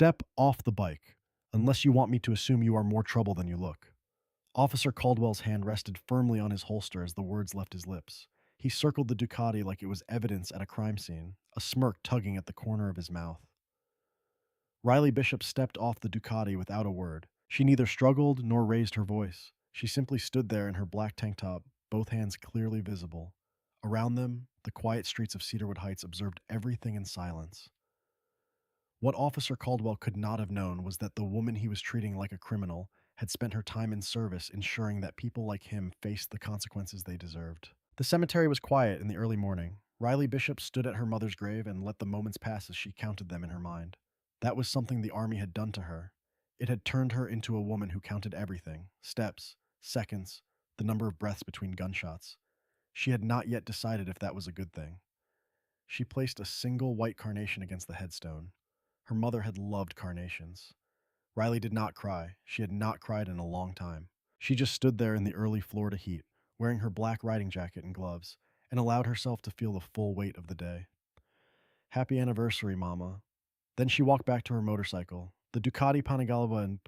Step off the bike, unless you want me to assume you are more trouble than you look. Officer Caldwell's hand rested firmly on his holster as the words left his lips. He circled the Ducati like it was evidence at a crime scene, a smirk tugging at the corner of his mouth. Riley Bishop stepped off the Ducati without a word. She neither struggled nor raised her voice. She simply stood there in her black tank top, both hands clearly visible. Around them, the quiet streets of Cedarwood Heights observed everything in silence. What Officer Caldwell could not have known was that the woman he was treating like a criminal had spent her time in service ensuring that people like him faced the consequences they deserved. The cemetery was quiet in the early morning. Riley Bishop stood at her mother's grave and let the moments pass as she counted them in her mind. That was something the army had done to her. It had turned her into a woman who counted everything: steps, seconds, the number of breaths between gunshots. She had not yet decided if that was a good thing. She placed a single white carnation against the headstone. Her mother had loved carnations. Riley did not cry. She had not cried in a long time. She just stood there in the early Florida heat, wearing her black riding jacket and gloves, and allowed herself to feel the full weight of the day. Happy anniversary, Mama. Then she walked back to her motorcycle. The Ducati Panigale in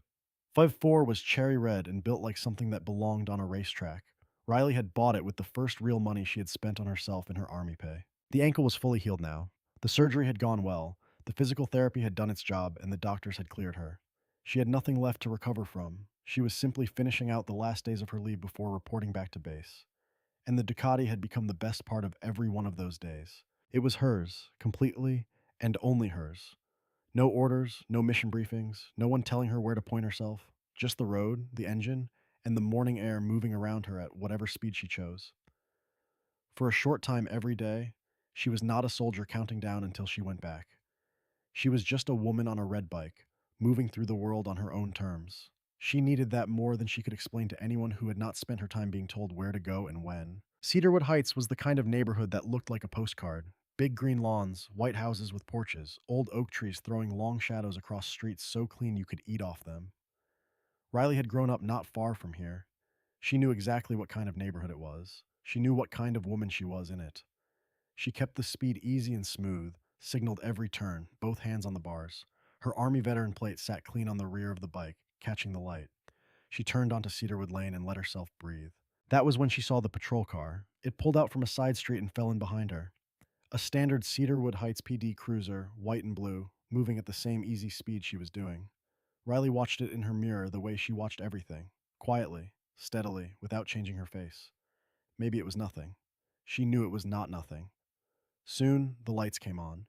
5.4 was cherry red and built like something that belonged on a racetrack. Riley had bought it with the first real money she had spent on herself in her army pay. The ankle was fully healed now. The surgery had gone well, the physical therapy had done its job, and the doctors had cleared her. She had nothing left to recover from. She was simply finishing out the last days of her leave before reporting back to base. And the Ducati had become the best part of every one of those days. It was hers, completely, and only hers. No orders, no mission briefings, no one telling her where to point herself. Just the road, the engine, and the morning air moving around her at whatever speed she chose. For a short time every day, she was not a soldier counting down until she went back. She was just a woman on a red bike, moving through the world on her own terms. She needed that more than she could explain to anyone who had not spent her time being told where to go and when. Cedarwood Heights was the kind of neighborhood that looked like a postcard. Big green lawns, white houses with porches, old oak trees throwing long shadows across streets so clean you could eat off them. Riley had grown up not far from here. She knew exactly what kind of neighborhood it was. She knew what kind of woman she was in it. She kept the speed easy and smooth, signaled every turn, both hands on the bars. Her Army veteran plate sat clean on the rear of the bike, catching the light. She turned onto Cedarwood Lane and let herself breathe. That was when she saw the patrol car. It pulled out from a side street and fell in behind her. A standard Cedarwood Heights PD cruiser, white and blue, moving at the same easy speed she was doing. Riley watched it in her mirror the way she watched everything, quietly, steadily, without changing her face. Maybe it was nothing. She knew it was not nothing. Soon, the lights came on.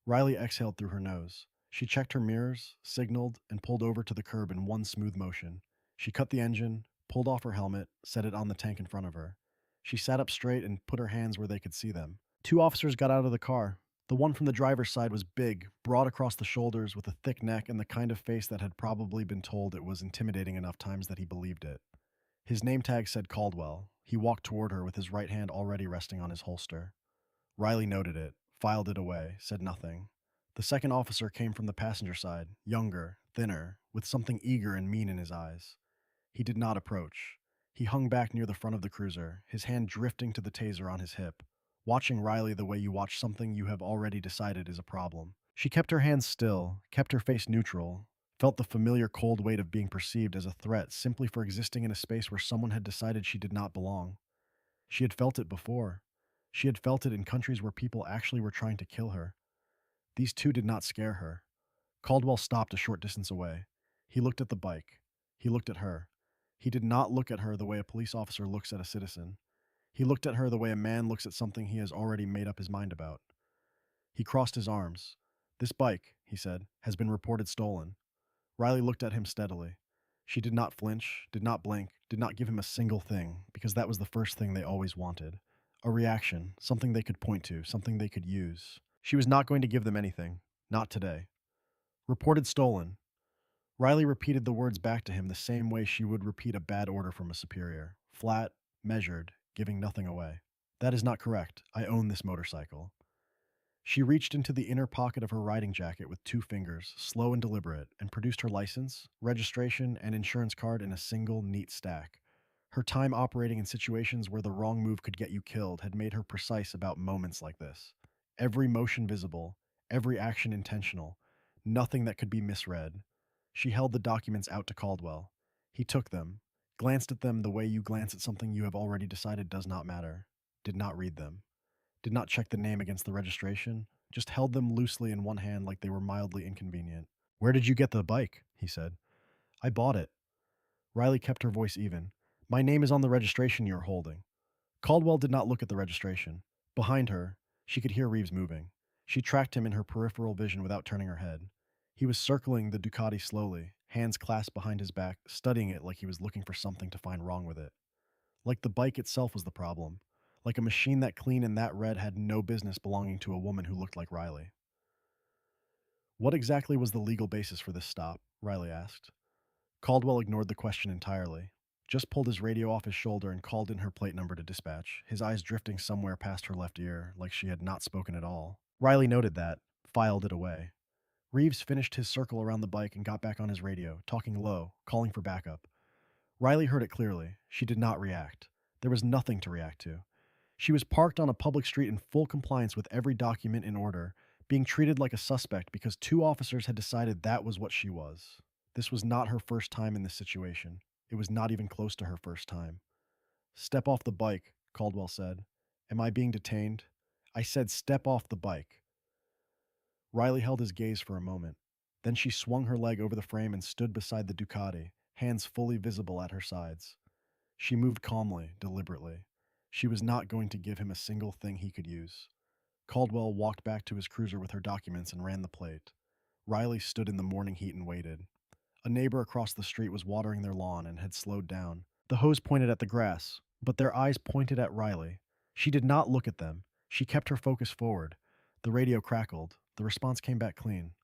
Riley exhaled through her nose. She checked her mirrors, signaled, and pulled over to the curb in one smooth motion. She cut the engine, pulled off her helmet, set it on the tank in front of her. She sat up straight and put her hands where they could see them. Two officers got out of the car. The one from the driver's side was big, broad across the shoulders, with a thick neck and the kind of face that had probably been told it was intimidating enough times that he believed it. His name tag said Caldwell. He walked toward her with his right hand already resting on his holster. Riley noted it, filed it away, said nothing. The second officer came from the passenger side, younger, thinner, with something eager and mean in his eyes. He did not approach. He hung back near the front of the cruiser, his hand drifting to the taser on his hip, watching Riley the way you watch something you have already decided is a problem. She kept her hands still, kept her face neutral, felt the familiar cold weight of being perceived as a threat simply for existing in a space where someone had decided she did not belong. She had felt it before. She had felt it in countries where people actually were trying to kill her. These two did not scare her. Caldwell stopped a short distance away. He looked at the bike. He looked at her. He did not look at her the way a police officer looks at a citizen. He looked at her the way a man looks at something he has already made up his mind about. He crossed his arms. "This bike," he said, "has been reported stolen." Riley looked at him steadily. She did not flinch, did not blink, did not give him a single thing, because that was the first thing they always wanted. A reaction, something they could point to, something they could use. She was not going to give them anything. Not today. "Reported stolen." Riley repeated the words back to him the same way she would repeat a bad order from a superior. Flat, measured, giving nothing away. "That is not correct. I own this motorcycle." She reached into the inner pocket of her riding jacket with two fingers, slow and deliberate, and produced her license, registration, and insurance card in a single, neat stack. Her time operating in situations where the wrong move could get you killed had made her precise about moments like this. Every motion visible, every action intentional. Nothing that could be misread. She held the documents out to Caldwell. He took them, glanced at them the way you glance at something you have already decided does not matter, did not read them, did not check the name against the registration, just held them loosely in one hand like they were mildly inconvenient. "Where did you get the bike?" he said. "I bought it." Riley kept her voice even. "My name is on the registration you're holding." Caldwell did not look at the registration. Behind her, she could hear Reeves moving. She tracked him in her peripheral vision without turning her head. He was circling the Ducati slowly, hands clasped behind his back, studying it like he was looking for something to find wrong with it. Like the bike itself was the problem. Like a machine that clean and that red had no business belonging to a woman who looked like Riley. "What exactly was the legal basis for this stop?" Riley asked. Caldwell ignored the question entirely, just pulled his radio off his shoulder and called in her plate number to dispatch, his eyes drifting somewhere past her left ear, like she had not spoken at all. Riley noted that, filed it away. Reeves finished his circle around the bike and got back on his radio, talking low, calling for backup. Riley heard it clearly. She did not react. There was nothing to react to. She was parked on a public street in full compliance with every document in order, being treated like a suspect because two officers had decided that was what she was. This was not her first time in this situation. It was not even close to her first time. "Step off the bike," Caldwell said. "Am I being detained?" "I said step off the bike." Riley held his gaze for a moment. Then she swung her leg over the frame and stood beside the Ducati, hands fully visible at her sides. She moved calmly, deliberately. She was not going to give him a single thing he could use. Caldwell walked back to his cruiser with her documents and ran the plate. Riley stood in the morning heat and waited. A neighbor across the street was watering their lawn and had slowed down. The hose pointed at the grass, but their eyes pointed at Riley. She did not look at them. She kept her focus forward. The radio crackled. The response came back clean.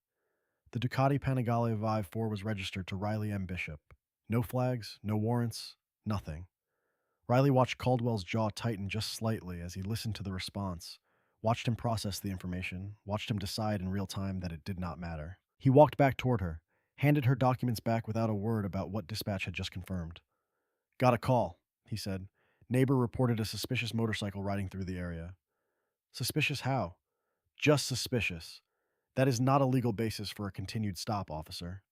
The Ducati Panigale Vive 4 was registered to Riley M. Bishop. No flags, no warrants, nothing. Riley watched Caldwell's jaw tighten just slightly as he listened to the response, watched him process the information, watched him decide in real time that it did not matter. He walked back toward her, handed her documents back without a word about what dispatch had just confirmed. "Got a call," he said. "Neighbor reported a suspicious motorcycle riding through the area." "Suspicious how?" "Just suspicious. That is not a legal basis for a continued stop, officer."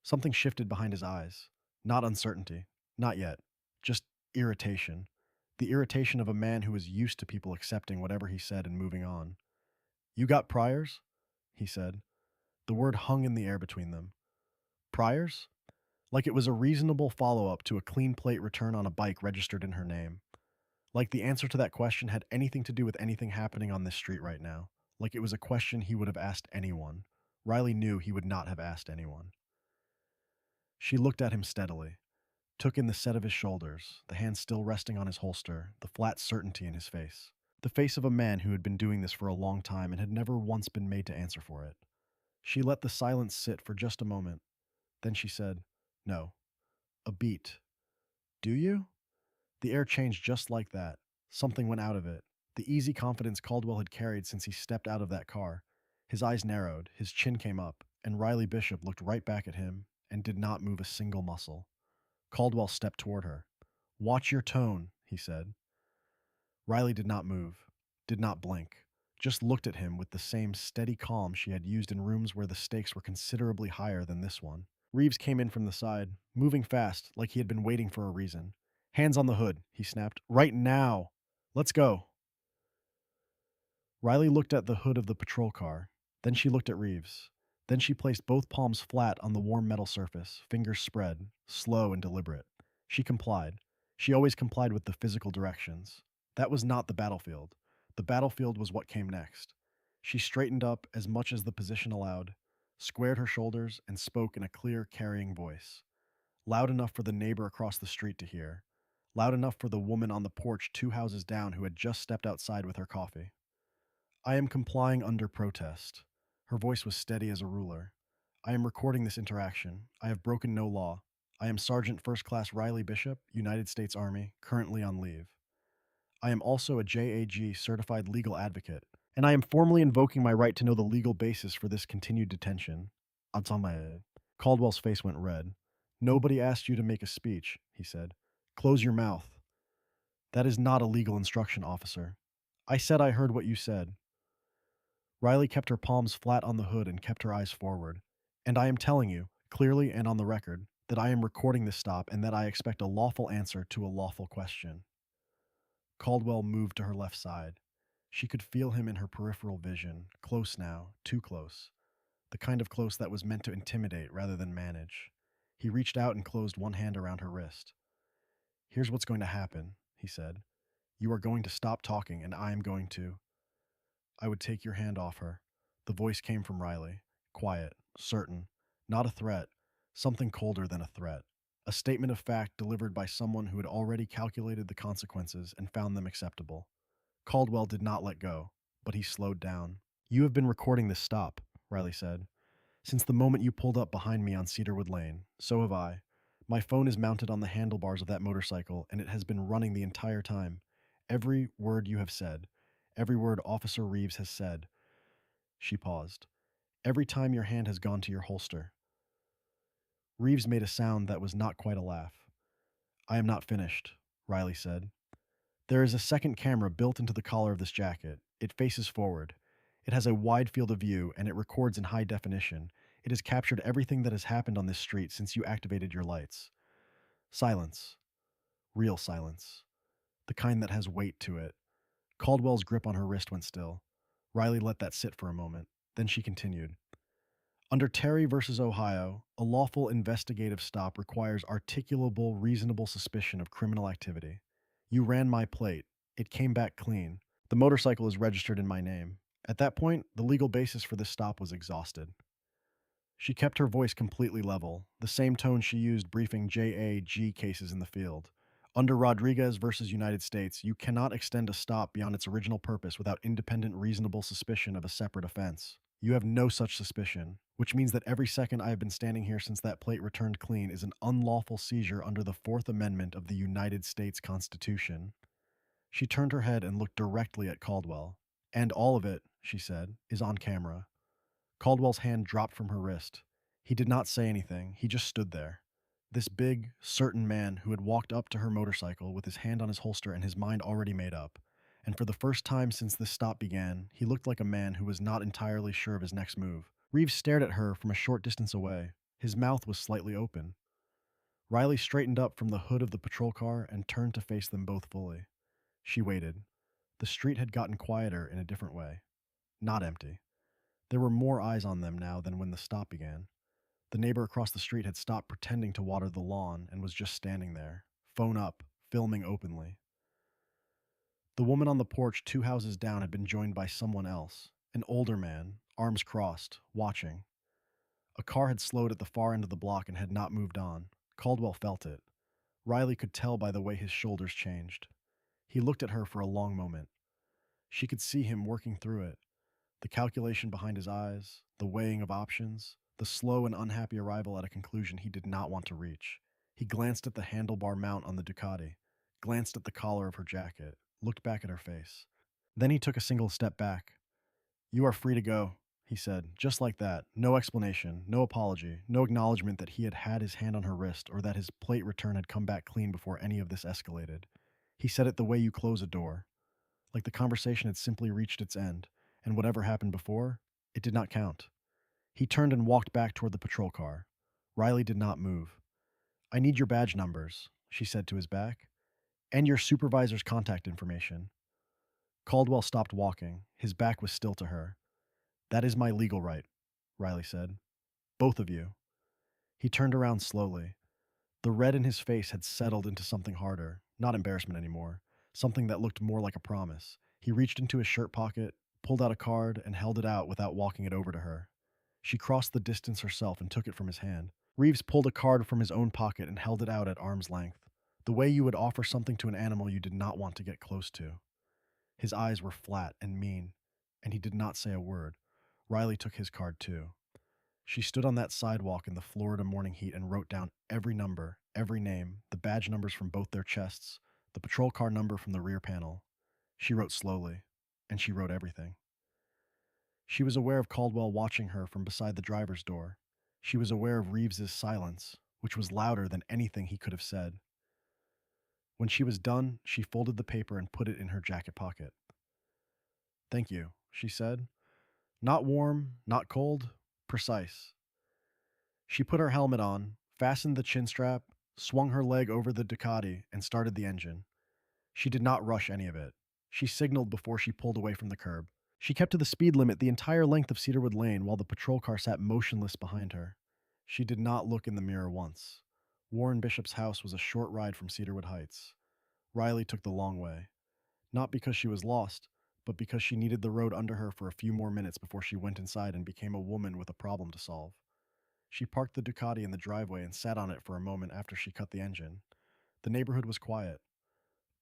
Something shifted behind his eyes. Not uncertainty. Not yet. Just irritation. The irritation of a man who is used to people accepting whatever he said and moving on. "You got priors?" he said. The word hung in the air between them. Priors? Like it was a reasonable follow-up to a clean plate return on a bike registered in her name. Like the answer to that question had anything to do with anything happening on this street right now. Like it was a question he would have asked anyone. Riley knew he would not have asked anyone. She looked at him steadily, took in the set of his shoulders, the hand still resting on his holster, the flat certainty in his face. The face of a man who had been doing this for a long time and had never once been made to answer for it. She let the silence sit for just a moment. Then she said, "No." A beat. "Do you?" The air changed just like that. Something went out of it. The easy confidence Caldwell had carried since he stepped out of that car. His eyes narrowed, his chin came up, and Riley Bishop looked right back at him and did not move a single muscle. Caldwell stepped toward her. "Watch your tone," he said. Riley did not move, did not blink, just looked at him with the same steady calm she had used in rooms where the stakes were considerably higher than this one. Reeves came in from the side, moving fast, like he had been waiting for a reason. "Hands on the hood," he snapped. "Right now! Let's go!" Riley looked at the hood of the patrol car. Then she looked at Reeves. Then she placed both palms flat on the warm metal surface, fingers spread, slow and deliberate. She complied. She always complied with the physical directions. That was not the battlefield. The battlefield was what came next. She straightened up as much as the position allowed, squared her shoulders, and spoke in a clear, carrying voice. Loud enough for the neighbor across the street to hear. Loud enough for the woman on the porch 2 houses down who had just stepped outside with her coffee. "I am complying under protest." Her voice was steady as a ruler. "I am recording this interaction. I have broken no law. I am Sergeant First Class Riley Bishop, United States Army, currently on leave. I am also a JAG certified legal advocate, and I am formally invoking my right to know the legal basis for this continued detention." Caldwell's face went red. "Nobody asked you to make a speech," he said. "Close your mouth." "That is not a legal instruction, officer." "I said I heard what you said." Riley kept her palms flat on the hood and kept her eyes forward. And I am telling you, clearly and on the record, that I am recording this stop and that I expect a lawful answer to a lawful question. Caldwell moved to her left side. She could feel him in her peripheral vision, close now, too close. The kind of close that was meant to intimidate rather than manage. He reached out and closed one hand around her wrist. "Here's what's going to happen," he said. "You are going to stop talking, and I am going to—" "I would take your hand off her." The voice came from Riley. Quiet, certain, not a threat, something colder than a threat. A statement of fact delivered by someone who had already calculated the consequences and found them acceptable. Caldwell did not let go, but he slowed down. "You have been recording this stop," Riley said. "Since the moment you pulled up behind me on Cedarwood Lane. So have I. My phone is mounted on the handlebars of that motorcycle, and it has been running the entire time. Every word you have said, every word Officer Reeves has said." She paused. "Every time your hand has gone to your holster." Reeves made a sound that was not quite a laugh. "I am not finished," Riley said. "There is a second camera built into the collar of this jacket. It faces forward. It has a wide field of view, and it records in high definition. It has captured everything that has happened on this street since you activated your lights." Silence. Real silence. The kind that has weight to it. Caldwell's grip on her wrist went still. Riley let that sit for a moment. Then she continued. "Under Terry versus Ohio, a lawful investigative stop requires articulable, reasonable suspicion of criminal activity. You ran my plate. It came back clean. The motorcycle is registered in my name. At that point, the legal basis for this stop was exhausted." She kept her voice completely level, the same tone she used briefing JAG cases in the field. "Under Rodriguez versus United States, you cannot extend a stop beyond its original purpose without independent reasonable suspicion of a separate offense. You have no such suspicion, which means that every second I have been standing here since that plate returned clean is an unlawful seizure under the Fourth Amendment of the United States Constitution." She turned her head and looked directly at Caldwell. "And all of it," she said, "is on camera." Caldwell's hand dropped from her wrist. He did not say anything, he just stood there. This big, certain man who had walked up to her motorcycle with his hand on his holster and his mind already made up. And for the first time since this stop began, he looked like a man who was not entirely sure of his next move. Reeves stared at her from a short distance away. His mouth was slightly open. Riley straightened up from the hood of the patrol car and turned to face them both fully. She waited. The street had gotten quieter in a different way. Not empty. There were more eyes on them now than when the stop began. The neighbor across the street had stopped pretending to water the lawn and was just standing there, phone up, filming openly. The woman on the porch 2 houses down had been joined by someone else, an older man, arms crossed, watching. A car had slowed at the far end of the block and had not moved on. Caldwell felt it. Riley could tell by the way his shoulders changed. He looked at her for a long moment. She could see him working through it. The calculation behind his eyes, the weighing of options, the slow and unhappy arrival at a conclusion he did not want to reach. He glanced at the handlebar mount on the Ducati, glanced at the collar of her jacket, looked back at her face. Then he took a single step back. "You are free to go," he said, just like that. No explanation, no apology, no acknowledgement that he had had his hand on her wrist or that his plate return had come back clean before any of this escalated. He said it the way you close a door, like the conversation had simply reached its end, and whatever happened before, it did not count. He turned and walked back toward the patrol car. Riley did not move. "I need your badge numbers," she said to his back, "and your supervisor's contact information." Caldwell stopped walking. His back was still to her. "That is my legal right," Riley said. "Both of you." He turned around slowly. The red in his face had settled into something harder, not embarrassment anymore, something that looked more like a promise. He reached into his shirt pocket, pulled out a card, and held it out without walking it over to her. She crossed the distance herself and took it from his hand. Reeves pulled a card from his own pocket and held it out at arm's length, the way you would offer something to an animal you did not want to get close to. His eyes were flat and mean, and he did not say a word. Riley took his card too. She stood on that sidewalk in the Florida morning heat and wrote down every number, every name, the badge numbers from both their chests, the patrol car number from the rear panel. She wrote slowly, and she wrote everything. She was aware of Caldwell watching her from beside the driver's door. She was aware of Reeves's silence, which was louder than anything he could have said. When she was done, she folded the paper and put it in her jacket pocket. "Thank you," she said. Not warm, not cold, precise. She put her helmet on, fastened the chin strap, swung her leg over the Ducati, and started the engine. She did not rush any of it. She signaled before she pulled away from the curb. She kept to the speed limit the entire length of Cedarwood Lane while the patrol car sat motionless behind her. She did not look in the mirror once. Warren Bishop's house was a short ride from Cedarwood Heights. Riley took the long way. Not because she was lost, but because she needed the road under her for a few more minutes before she went inside and became a woman with a problem to solve. She parked the Ducati in the driveway and sat on it for a moment after she cut the engine. The neighborhood was quiet.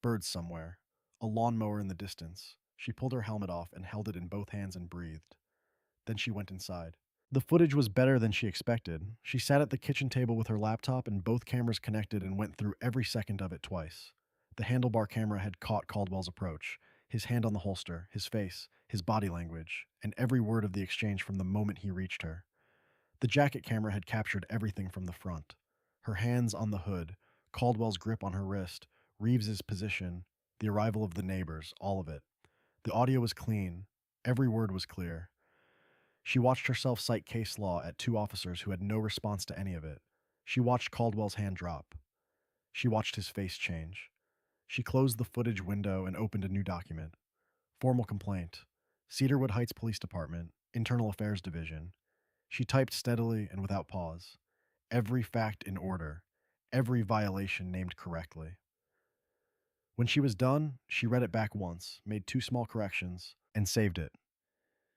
Birds somewhere. A lawnmower in the distance. She pulled her helmet off and held it in both hands and breathed. Then she went inside. The footage was better than she expected. She sat at the kitchen table with her laptop and both cameras connected and went through every second of it twice. The handlebar camera had caught Caldwell's approach, his hand on the holster, his face, his body language, and every word of the exchange from the moment he reached her. The jacket camera had captured everything from the front. Her hands on the hood, Caldwell's grip on her wrist, Reeves's position, the arrival of the neighbors, all of it. The audio was clean. Every word was clear. She watched herself cite case law at two officers who had no response to any of it. She watched Caldwell's hand drop. She watched his face change. She closed the footage window and opened a new document. Formal complaint. Cedarwood Heights Police Department, Internal Affairs Division. She typed steadily and without pause. Every fact in order. Every violation named correctly. When she was done, she read it back once, made two small corrections, and saved it.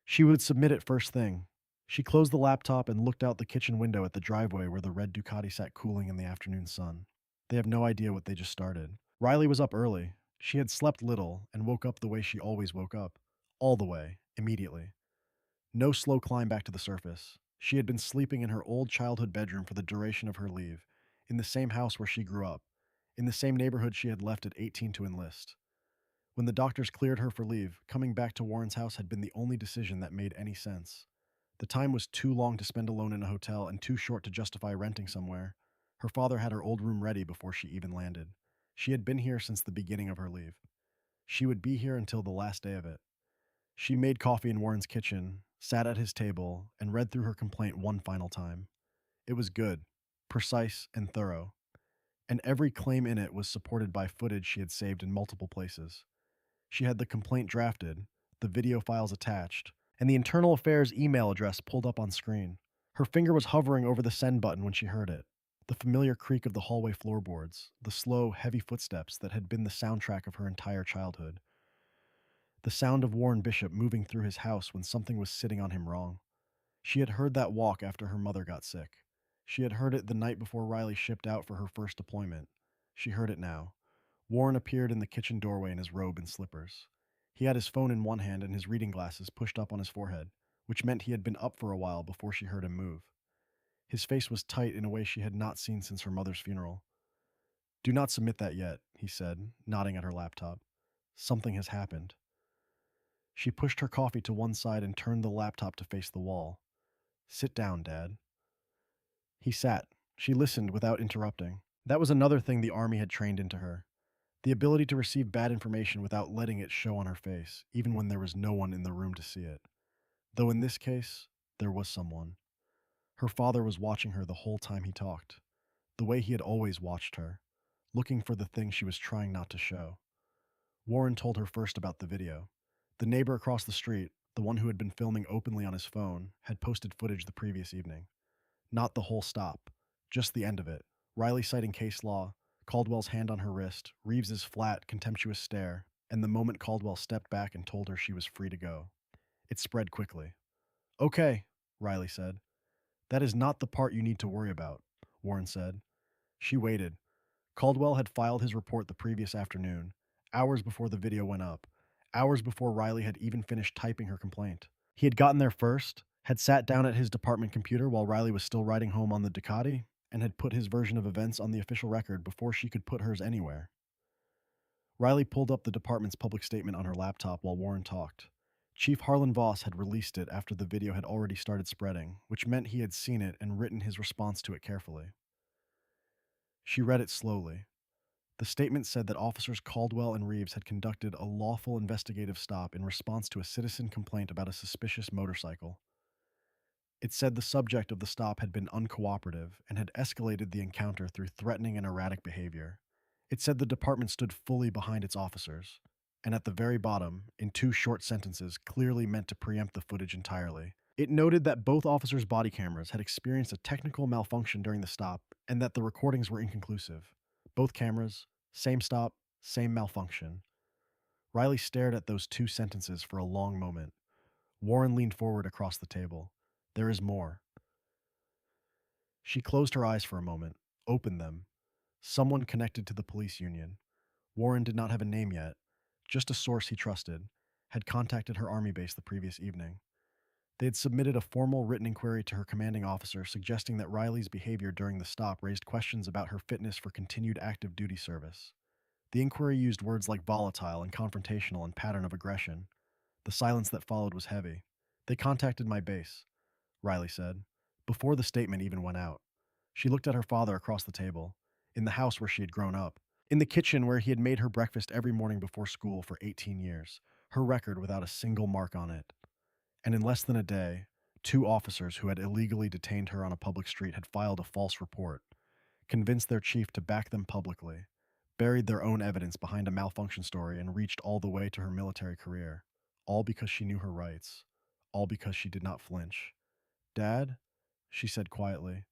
She would submit it first thing. She closed the laptop and looked out the kitchen window at the driveway where the red Ducati sat cooling in the afternoon sun. They have no idea what they just started. Riley was up early. She had slept little and woke up the way she always woke up. All the way, immediately. No slow climb back to the surface. She had been sleeping in her old childhood bedroom for the duration of her leave, in the same house where she grew up, in the same neighborhood she had left at 18 to enlist. When the doctors cleared her for leave, coming back to Warren's house had been the only decision that made any sense. The time was too long to spend alone in a hotel and too short to justify renting somewhere. Her father had her old room ready before she even landed. She had been here since the beginning of her leave. She would be here until the last day of it. She made coffee in Warren's kitchen, sat at his table, and read through her complaint one final time. It was good, precise, and thorough, and every claim in it was supported by footage she had saved in multiple places. She had the complaint drafted, the video files attached, and the Internal Affairs email address pulled up on screen. Her finger was hovering over the send button when she heard it. The familiar creak of the hallway floorboards, the slow, heavy footsteps that had been the soundtrack of her entire childhood. The sound of Warren Bishop moving through his house when something was sitting on him wrong. She had heard that walk after her mother got sick. She had heard it the night before Riley shipped out for her first deployment. She heard it now. Warren appeared in the kitchen doorway in his robe and slippers. He had his phone in one hand and his reading glasses pushed up on his forehead, which meant he had been up for a while before she heard him move. His face was tight in a way she had not seen since her mother's funeral. "Do not submit that yet," he said, nodding at her laptop. "Something has happened." She pushed her coffee to one side and turned the laptop to face the wall. "Sit down, Dad." He sat. She listened without interrupting. That was another thing the Army had trained into her. The ability to receive bad information without letting it show on her face, even when there was no one in the room to see it. Though in this case, there was someone. Her father was watching her the whole time he talked, the way he had always watched her, looking for the thing she was trying not to show. Warren told her first about the video. The neighbor across the street, the one who had been filming openly on his phone, had posted footage the previous evening. Not the whole stop, just the end of it. Riley citing case law, Caldwell's hand on her wrist, Reeves's flat, contemptuous stare, and the moment Caldwell stepped back and told her she was free to go. It spread quickly. "Okay," Riley said. "That is not the part you need to worry about," Warren said. She waited. Caldwell had filed his report the previous afternoon, hours before the video went up, hours before Riley had even finished typing her complaint. He had gotten there first, had sat down at his department computer while Riley was still riding home on the Ducati, and had put his version of events on the official record before she could put hers anywhere. Riley pulled up the department's public statement on her laptop while Warren talked. Chief Harlan Voss had released it after the video had already started spreading, which meant he had seen it and written his response to it carefully. She read it slowly. The statement said that officers Caldwell and Reeves had conducted a lawful investigative stop in response to a citizen complaint about a suspicious motorcycle. It said the subject of the stop had been uncooperative and had escalated the encounter through threatening and erratic behavior. It said the department stood fully behind its officers, and at the very bottom, in two short sentences clearly meant to preempt the footage entirely, it noted that both officers' body cameras had experienced a technical malfunction during the stop and that the recordings were inconclusive. Both cameras, same stop, same malfunction. Riley stared at those two sentences for a long moment. Warren leaned forward across the table. There is more. She closed her eyes for a moment, opened them. Someone connected to the police union. Warren did not have a name yet, just a source he trusted, had contacted her army base the previous evening. They had submitted a formal written inquiry to her commanding officer suggesting that Riley's behavior during the stop raised questions about her fitness for continued active duty service. The inquiry used words like volatile and confrontational and pattern of aggression. The silence that followed was heavy. They contacted my base, Riley said, before the statement even went out. She looked at her father across the table, in the house where she had grown up, in the kitchen where he had made her breakfast every morning before school for 18 years, her record without a single mark on it. And in less than a day, two officers who had illegally detained her on a public street had filed a false report, convinced their chief to back them publicly, buried their own evidence behind a malfunction story, and reached all the way to her military career, all because she knew her rights, all because she did not flinch. Dad, she said quietly,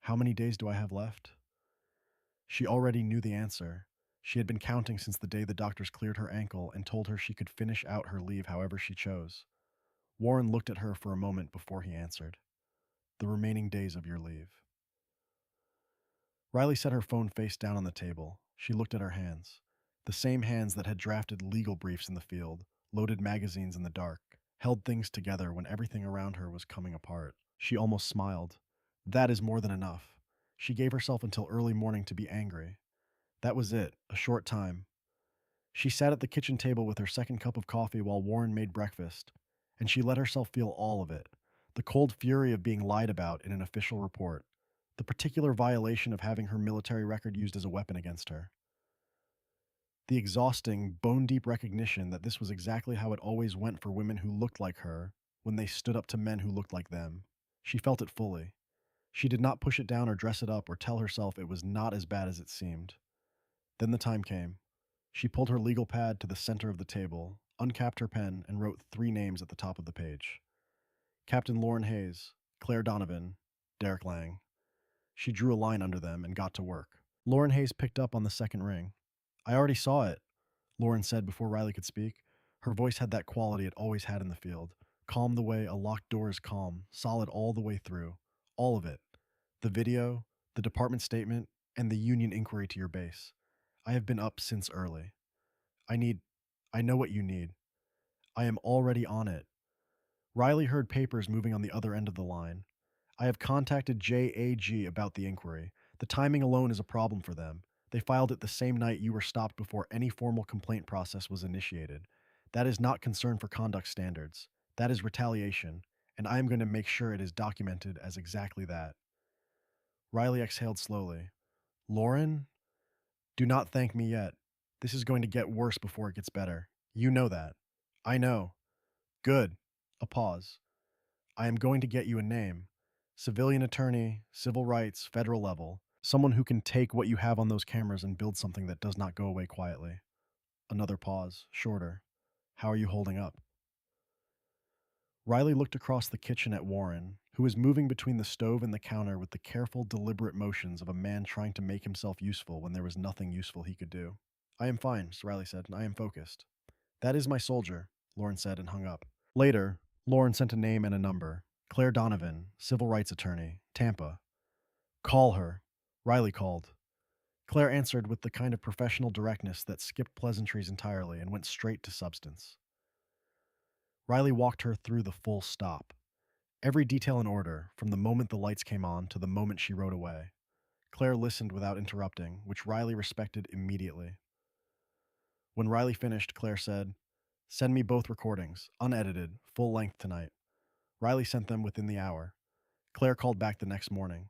how many days do I have left? She already knew the answer. She had been counting since the day the doctors cleared her ankle and told her she could finish out her leave however she chose. Warren looked at her for a moment before he answered. The remaining days of your leave. Riley set her phone face down on the table. She looked at her hands. The same hands that had drafted legal briefs in the field, loaded magazines in the dark, held things together when everything around her was coming apart. She almost smiled. That is more than enough. She gave herself until early morning to be angry. That was it, a short time. She sat at the kitchen table with her second cup of coffee while Warren made breakfast, and she let herself feel all of it. The cold fury of being lied about in an official report, the particular violation of having her military record used as a weapon against her. The exhausting, bone-deep recognition that this was exactly how it always went for women who looked like her when they stood up to men who looked like them. She felt it fully. She did not push it down or dress it up or tell herself it was not as bad as it seemed. Then the time came. She pulled her legal pad to the center of the table, uncapped her pen, and wrote 3 names at the top of the page. Captain Lauren Hayes, Claire Donovan, Derek Lang. She drew a line under them and got to work. Lauren Hayes picked up on the second ring. I already saw it, Lauren said before Riley could speak. Her voice had that quality it always had in the field. Calm the way a locked door is calm, solid all the way through. All of it. The video, the department statement, and the union inquiry to your base. I have been up since early. I know what you need. I am already on it. Riley heard papers moving on the other end of the line. I have contacted JAG about the inquiry. The timing alone is a problem for them. They filed it the same night you were stopped before any formal complaint process was initiated. That is not concern for conduct standards. That is retaliation, and I am going to make sure it is documented as exactly that. Riley exhaled slowly. Lauren? Do not thank me yet. This is going to get worse before it gets better. You know that. I know. Good. A pause. I am going to get you a name. Civilian attorney, civil rights, federal level. Someone who can take what you have on those cameras and build something that does not go away quietly. Another pause, shorter. How are you holding up? Riley looked across the kitchen at Warren, who was moving between the stove and the counter with the careful, deliberate motions of a man trying to make himself useful when there was nothing useful he could do. I am fine, Riley said. I am focused. That is my soldier, Lauren said and hung up. Later, Lauren sent a name and a number. Claire Donovan, civil rights attorney, Tampa. Call her. Riley called. Claire answered with the kind of professional directness that skipped pleasantries entirely and went straight to substance. Riley walked her through the full stop. Every detail in order, from the moment the lights came on to the moment she rode away. Claire listened without interrupting, which Riley respected immediately. When Riley finished, Claire said, Send me both recordings, unedited, full length tonight. Riley sent them within the hour. Claire called back the next morning.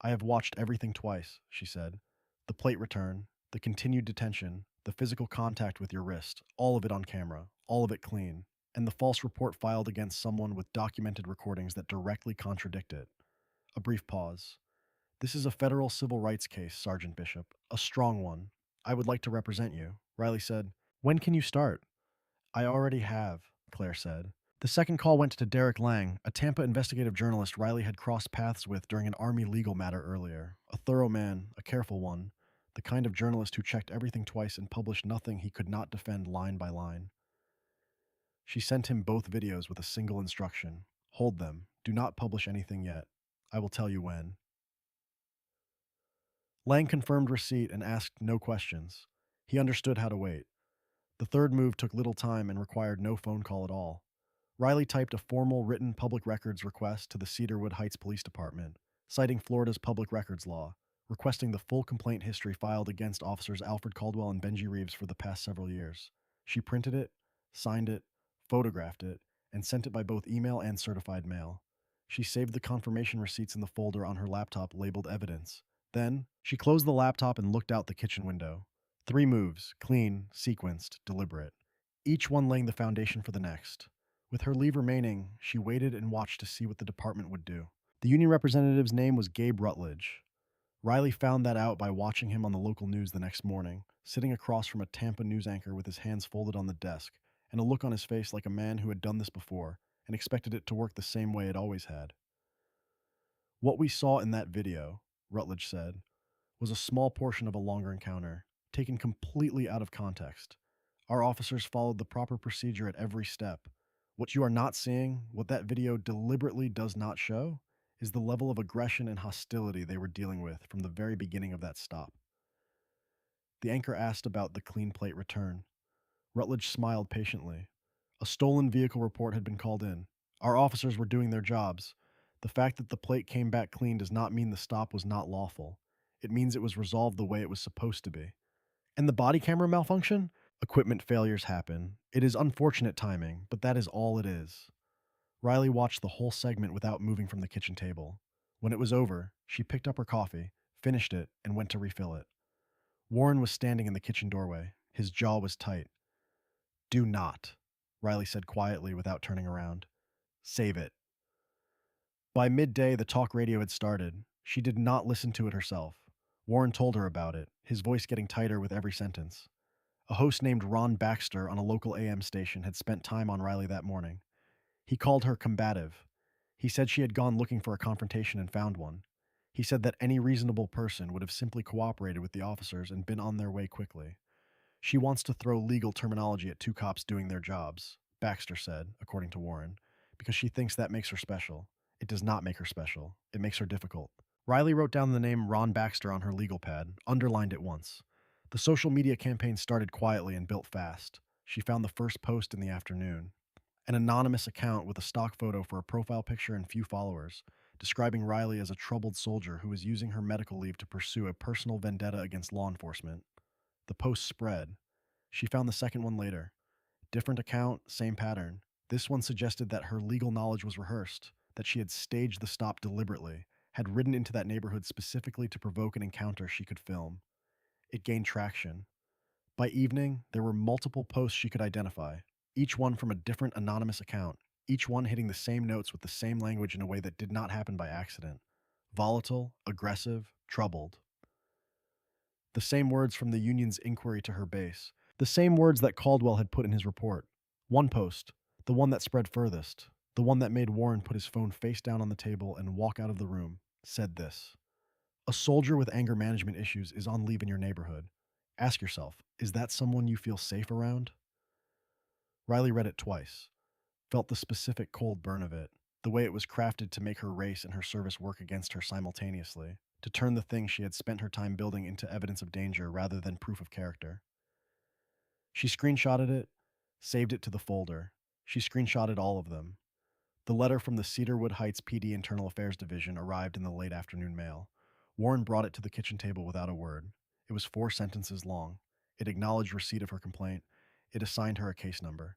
I have watched everything twice, she said. The plate return, The continued detention, the physical contact with your wrist, all of it on camera, all of it clean, and the false report filed against someone with documented recordings that directly contradict it. A brief pause. This is a federal civil rights case, Sergeant Bishop. A strong one. I would like to represent you. Riley said. When can you start? I already have, Claire said. The second call went to Derek Lang, a Tampa investigative journalist Riley had crossed paths with during an Army legal matter earlier. A thorough man, a careful one, the kind of journalist who checked everything twice and published nothing he could not defend line by line. She sent him both videos with a single instruction. Hold them. Do not publish anything yet. I will tell you when. Lang confirmed receipt and asked no questions. He understood how to wait. The third move took little time and required no phone call at all. Riley typed a formal written public records request to the Cedarwood Heights Police Department, citing Florida's public records law, requesting the full complaint history filed against officers Alfred Caldwell and Benji Reeves for the past several years. She printed it, signed it, photographed it, and sent it by both email and certified mail. She saved the confirmation receipts in the folder on her laptop labeled evidence. Then, she closed the laptop and looked out the kitchen window. 3 moves, clean, sequenced, deliberate, each one laying the foundation for the next. With her leave remaining, she waited and watched to see what the department would do. The union representative's name was Gabe Rutledge. Riley found that out by watching him on the local news the next morning, sitting across from a Tampa news anchor with his hands folded on the desk, and a look on his face like a man who had done this before and expected it to work the same way it always had. What we saw in that video, Rutledge said, was a small portion of a longer encounter, taken completely out of context. Our officers followed the proper procedure at every step. What you are not seeing, what that video deliberately does not show, is the level of aggression and hostility they were dealing with from the very beginning of that stop. The anchor asked about the clean plate return. Rutledge smiled patiently. A stolen vehicle report had been called in. Our officers were doing their jobs. The fact that the plate came back clean does not mean the stop was not lawful. It means it was resolved the way it was supposed to be. And the body camera malfunction? Equipment failures happen. It is unfortunate timing, but that is all it is. Riley watched the whole segment without moving from the kitchen table. When it was over, she picked up her coffee, finished it, and went to refill it. Warren was standing in the kitchen doorway. His jaw was tight. Do not, Riley said quietly without turning around. Save it. By midday, the talk radio had started. She did not listen to it herself. Warren told her about it, his voice getting tighter with every sentence. A host named Ron Baxter on a local AM station had spent time on Riley that morning. He called her combative. He said she had gone looking for a confrontation and found one. He said that any reasonable person would have simply cooperated with the officers and been on their way quickly. She wants to throw legal terminology at 2 cops doing their jobs, Baxter said, according to Warren, because she thinks that makes her special. It does not make her special. It makes her difficult. Riley wrote down the name Ron Baxter on her legal pad, underlined it once. The social media campaign started quietly and built fast. She found the first post in the afternoon. An anonymous account with a stock photo for a profile picture and few followers, describing Riley as a troubled soldier who was using her medical leave to pursue a personal vendetta against law enforcement. The post spread. She found the second one later. Different account, same pattern. This one suggested that her legal knowledge was rehearsed, that she had staged the stop deliberately, had ridden into that neighborhood specifically to provoke an encounter she could film. It gained traction. By evening, there were multiple posts she could identify, each one from a different anonymous account, each one hitting the same notes with the same language in a way that did not happen by accident. Volatile, aggressive, troubled. The same words from the union's inquiry to her base, the same words that Caldwell had put in his report. One post, the one that spread furthest, the one that made Warren put his phone face down on the table and walk out of the room, said this: a soldier with anger management issues is on leave in your neighborhood. Ask yourself, is that someone you feel safe around? Riley read it twice, felt the specific cold burn of it, the way it was crafted to make her race and her service work against her simultaneously, to turn the thing she had spent her time building into evidence of danger rather than proof of character. She screenshotted it, saved it to the folder. She screenshotted all of them. The letter from the Cedarwood Heights PD Internal Affairs Division arrived in the late afternoon mail. Warren brought it to the kitchen table without a word. It was 4 sentences long. It acknowledged receipt of her complaint. It assigned her a case number.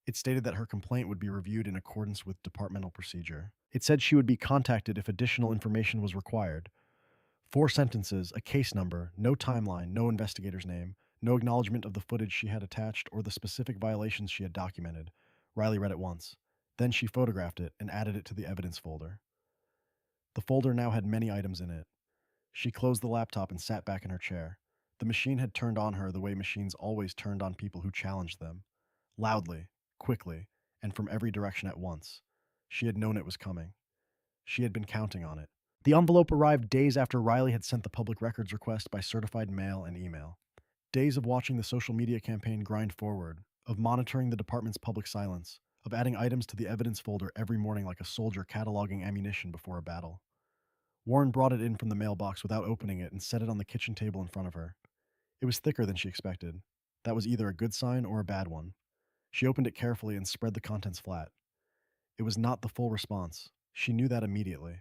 It stated that her complaint would be reviewed in accordance with departmental procedure. It said she would be contacted if additional information was required. 4 sentences, a case number, no timeline, no investigator's name, no acknowledgement of the footage she had attached or the specific violations she had documented. Riley read it once. Then she photographed it and added it to the evidence folder. The folder now had many items in it. She closed the laptop and sat back in her chair. The machine had turned on her the way machines always turned on people who challenged them. Loudly, quickly, and from every direction at once. She had known it was coming. She had been counting on it. The envelope arrived days after Riley had sent the public records request by certified mail and email. Days of watching the social media campaign grind forward, of monitoring the department's public silence, of adding items to the evidence folder every morning like a soldier cataloging ammunition before a battle. Warren brought it in from the mailbox without opening it and set it on the kitchen table in front of her. It was thicker than she expected. That was either a good sign or a bad one. She opened it carefully and spread the contents flat. It was not the full response. She knew that immediately.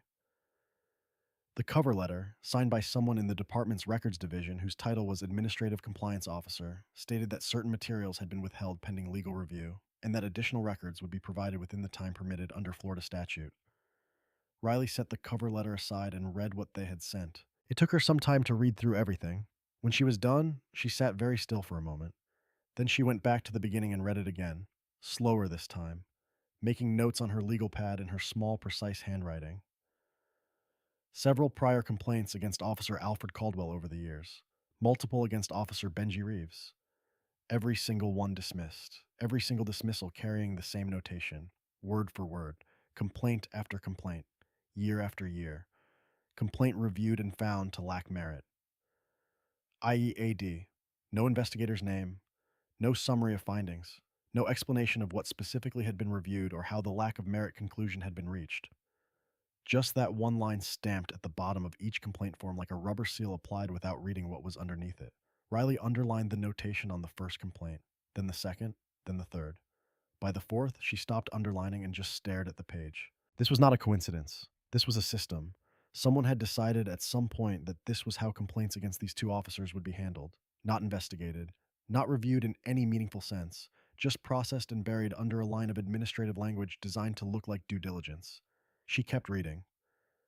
The cover letter, signed by someone in the department's records division whose title was Administrative Compliance Officer, stated that certain materials had been withheld pending legal review and that additional records would be provided within the time permitted under Florida statute. Riley set the cover letter aside and read what they had sent. It took her some time to read through everything. When she was done, she sat very still for a moment. Then she went back to the beginning and read it again, slower this time, making notes on her legal pad in her small, precise handwriting. Several prior complaints against Officer Alfred Caldwell over the years, multiple against Officer Benji Reeves. Every single one dismissed, every single dismissal carrying the same notation, word for word, complaint after complaint, year after year, complaint reviewed and found to lack merit. IEAD, no investigator's name, no summary of findings, no explanation of what specifically had been reviewed or how the lack of merit conclusion had been reached. Just that one line stamped at the bottom of each complaint form like a rubber seal applied without reading what was underneath it. Riley underlined the notation on the first complaint, then the second, then the third. By the fourth, she stopped underlining and just stared at the page. This was not a coincidence. This was a system. Someone had decided at some point that this was how complaints against these two officers would be handled. Not investigated, not reviewed in any meaningful sense, just processed and buried under a line of administrative language designed to look like due diligence. She kept reading.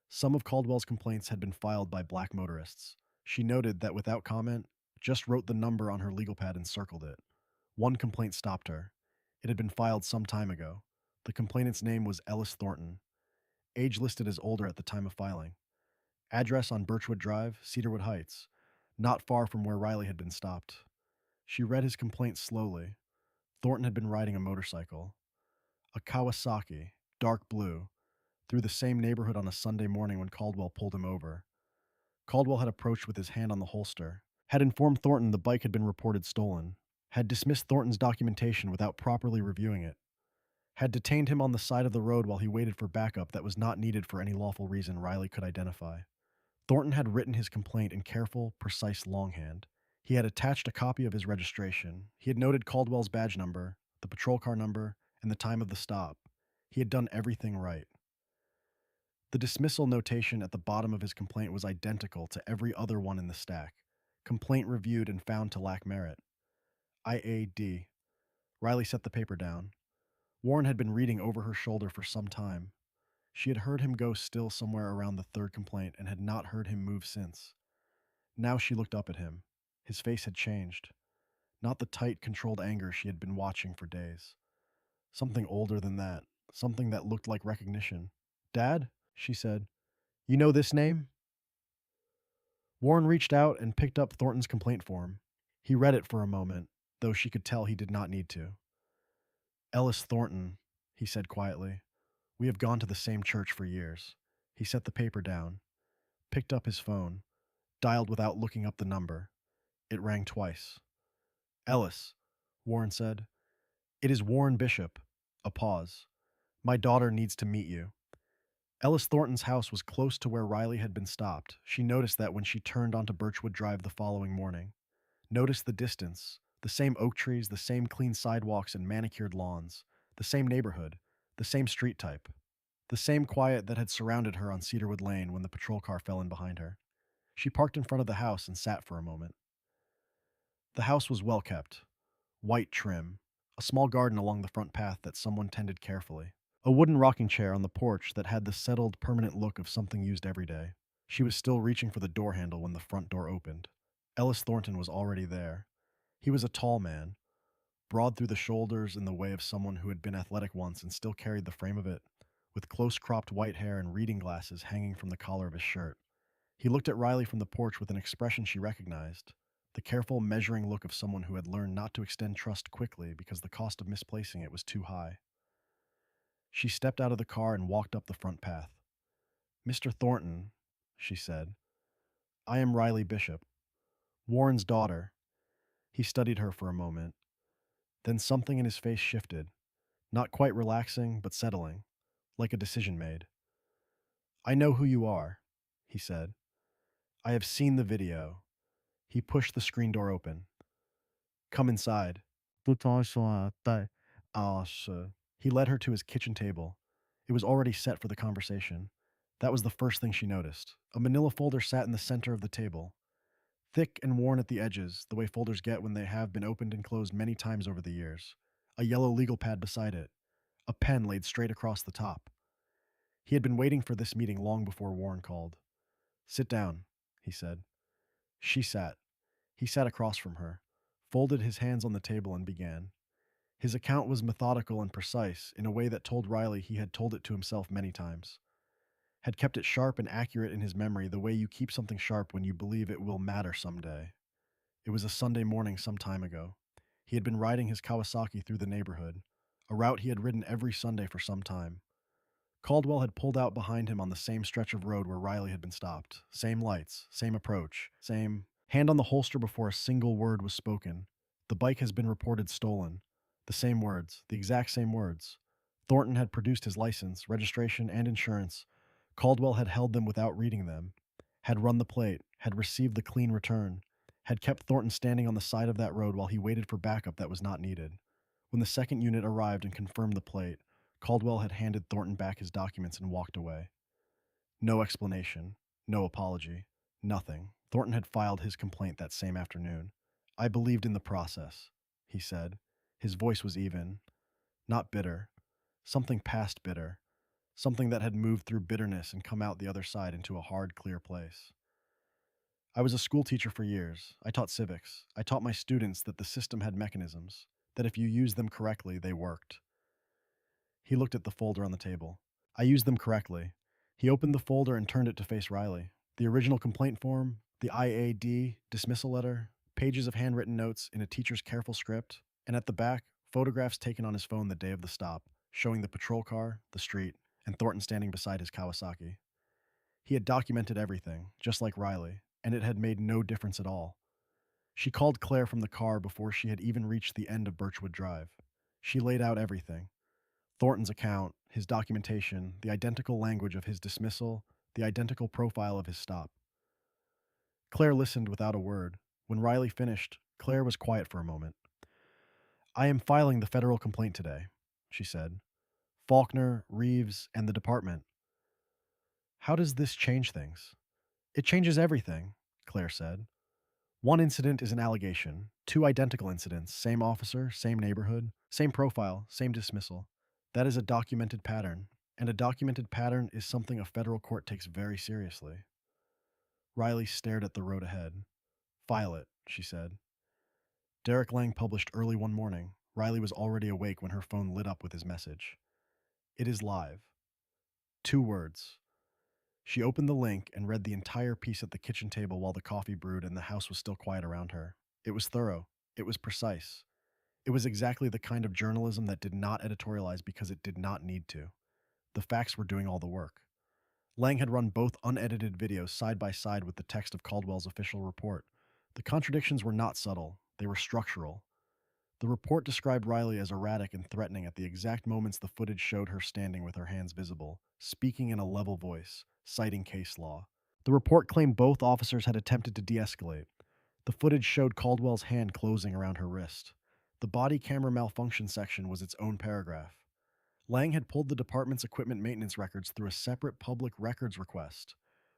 Some of Caldwell's complaints had been filed by black motorists. She noted that without comment, just wrote the number on her legal pad and circled it. One complaint stopped her. It had been filed some time ago. The complainant's name was Ellis Thornton. Age listed as older at the time of filing. Address on Birchwood Drive, Cedarwood Heights, not far from where Riley had been stopped. She read his complaint slowly. Thornton had been riding a motorcycle. A Kawasaki, dark blue, through the same neighborhood on a Sunday morning when Caldwell pulled him over. Caldwell had approached with his hand on the holster, had informed Thornton the bike had been reported stolen, had dismissed Thornton's documentation without properly reviewing it, had detained him on the side of the road while he waited for backup that was not needed for any lawful reason Riley could identify. Thornton had written his complaint in careful, precise longhand. He had attached a copy of his registration. He had noted Caldwell's badge number, the patrol car number, and the time of the stop. He had done everything right. The dismissal notation at the bottom of his complaint was identical to every other one in the stack. Complaint reviewed and found to lack merit. IAD. Riley set the paper down. Warren had been reading over her shoulder for some time. She had heard him go still somewhere around the third complaint and had not heard him move since. Now she looked up at him. His face had changed. Not the tight, controlled anger she had been watching for days. Something older than that. Something that looked like recognition. "Dad?" she said. "You know this name?" Warren reached out and picked up Thornton's complaint form. He read it for a moment, though she could tell he did not need to. "Ellis Thornton," he said quietly. "We have gone to the same church for years." He set the paper down, picked up his phone, dialed without looking up the number. It rang twice. "Ellis," Warren said. "It is Warren Bishop." A pause. "My daughter needs to meet you." Ellis Thornton's house was close to where Riley had been stopped. She noticed that when she turned onto Birchwood Drive the following morning. Noticed the distance, the same oak trees, the same clean sidewalks and manicured lawns, the same neighborhood, the same street type, the same quiet that had surrounded her on Cedarwood Lane when the patrol car fell in behind her. She parked in front of the house and sat for a moment. The house was well kept. White trim, a small garden along the front path that someone tended carefully. A wooden rocking chair on the porch that had the settled, permanent look of something used every day. She was still reaching for the door handle when the front door opened. Ellis Thornton was already there. He was a tall man, broad through the shoulders in the way of someone who had been athletic once and still carried the frame of it, with close-cropped white hair and reading glasses hanging from the collar of his shirt. He looked at Riley from the porch with an expression she recognized, the careful, measuring look of someone who had learned not to extend trust quickly because the cost of misplacing it was too high. She stepped out of the car and walked up the front path. "Mr. Thornton," she said, "I am Riley Bishop, Warren's daughter." He studied her for a moment. Then something in his face shifted, not quite relaxing, but settling, like a decision made. "I know who you are," he said. "I have seen the video." He pushed the screen door open. "Come inside." Ah, sir. He led her to his kitchen table. It was already set for the conversation. That was the first thing she noticed. A manila folder sat in the center of the table, thick and worn at the edges, the way folders get when they have been opened and closed many times over the years. A yellow legal pad beside it, a pen laid straight across the top. He had been waiting for this meeting long before Warren called. "Sit down," he said. She sat. He sat across from her, folded his hands on the table, and began. His account was methodical and precise in a way that told Riley he had told it to himself many times, had kept it sharp and accurate in his memory the way you keep something sharp when you believe it will matter someday. It was a Sunday morning some time ago. He had been riding his Kawasaki through the neighborhood, a route he had ridden every Sunday for some time. Caldwell had pulled out behind him on the same stretch of road where Riley had been stopped. Same lights, same approach, same hand on the holster before a single word was spoken. "The bike has been reported stolen." The same words, the exact same words. Thornton had produced his license, registration, and insurance. Caldwell had held them without reading them, had run the plate, had received the clean return, had kept Thornton standing on the side of that road while he waited for backup that was not needed. When the second unit arrived and confirmed the plate, Caldwell had handed Thornton back his documents and walked away. No explanation, no apology, nothing. Thornton had filed his complaint that same afternoon. "I believed in the process," he said. His voice was even, not bitter, something past bitter, something that had moved through bitterness and come out the other side into a hard, clear place. "I was a school teacher for years. I taught civics. I taught my students that the system had mechanisms, that if you used them correctly, they worked." He looked at the folder on the table. "I used them correctly." He opened the folder and turned it to face Riley. The original complaint form, the IAD dismissal letter, pages of handwritten notes in a teacher's careful script, and at the back, photographs taken on his phone the day of the stop, showing the patrol car, the street, and Thornton standing beside his Kawasaki. He had documented everything, just like Riley, and it had made no difference at all. She called Claire from the car before she had even reached the end of Birchwood Drive. She laid out everything. Thornton's account, his documentation, the identical language of his dismissal, the identical profile of his stop. Claire listened without a word. When Riley finished, Claire was quiet for a moment. "I am filing the federal complaint today," she said. "Faulkner, Reeves, and the department." "How does this change things?" "It changes everything," Claire said. "One incident is an allegation. Two identical incidents, same officer, same neighborhood, same profile, same dismissal. That is a documented pattern, and a documented pattern is something a federal court takes very seriously." Riley stared at the road ahead. "File it," she said. Derek Lang published early one morning. Riley was already awake when her phone lit up with his message. "It is live." 2 words. She opened the link and read the entire piece at the kitchen table while the coffee brewed and the house was still quiet around her. It was thorough. It was precise. It was exactly the kind of journalism that did not editorialize because it did not need to. The facts were doing all the work. Lang had run both unedited videos side by side with the text of Caldwell's official report. The contradictions were not subtle, they were structural. The report described Riley as erratic and threatening at the exact moments the footage showed her standing with her hands visible, speaking in a level voice, citing case law. The report claimed both officers had attempted to de-escalate. The footage showed Caldwell's hand closing around her wrist. The body camera malfunction section was its own paragraph. Lang had pulled the department's equipment maintenance records through a separate public records request,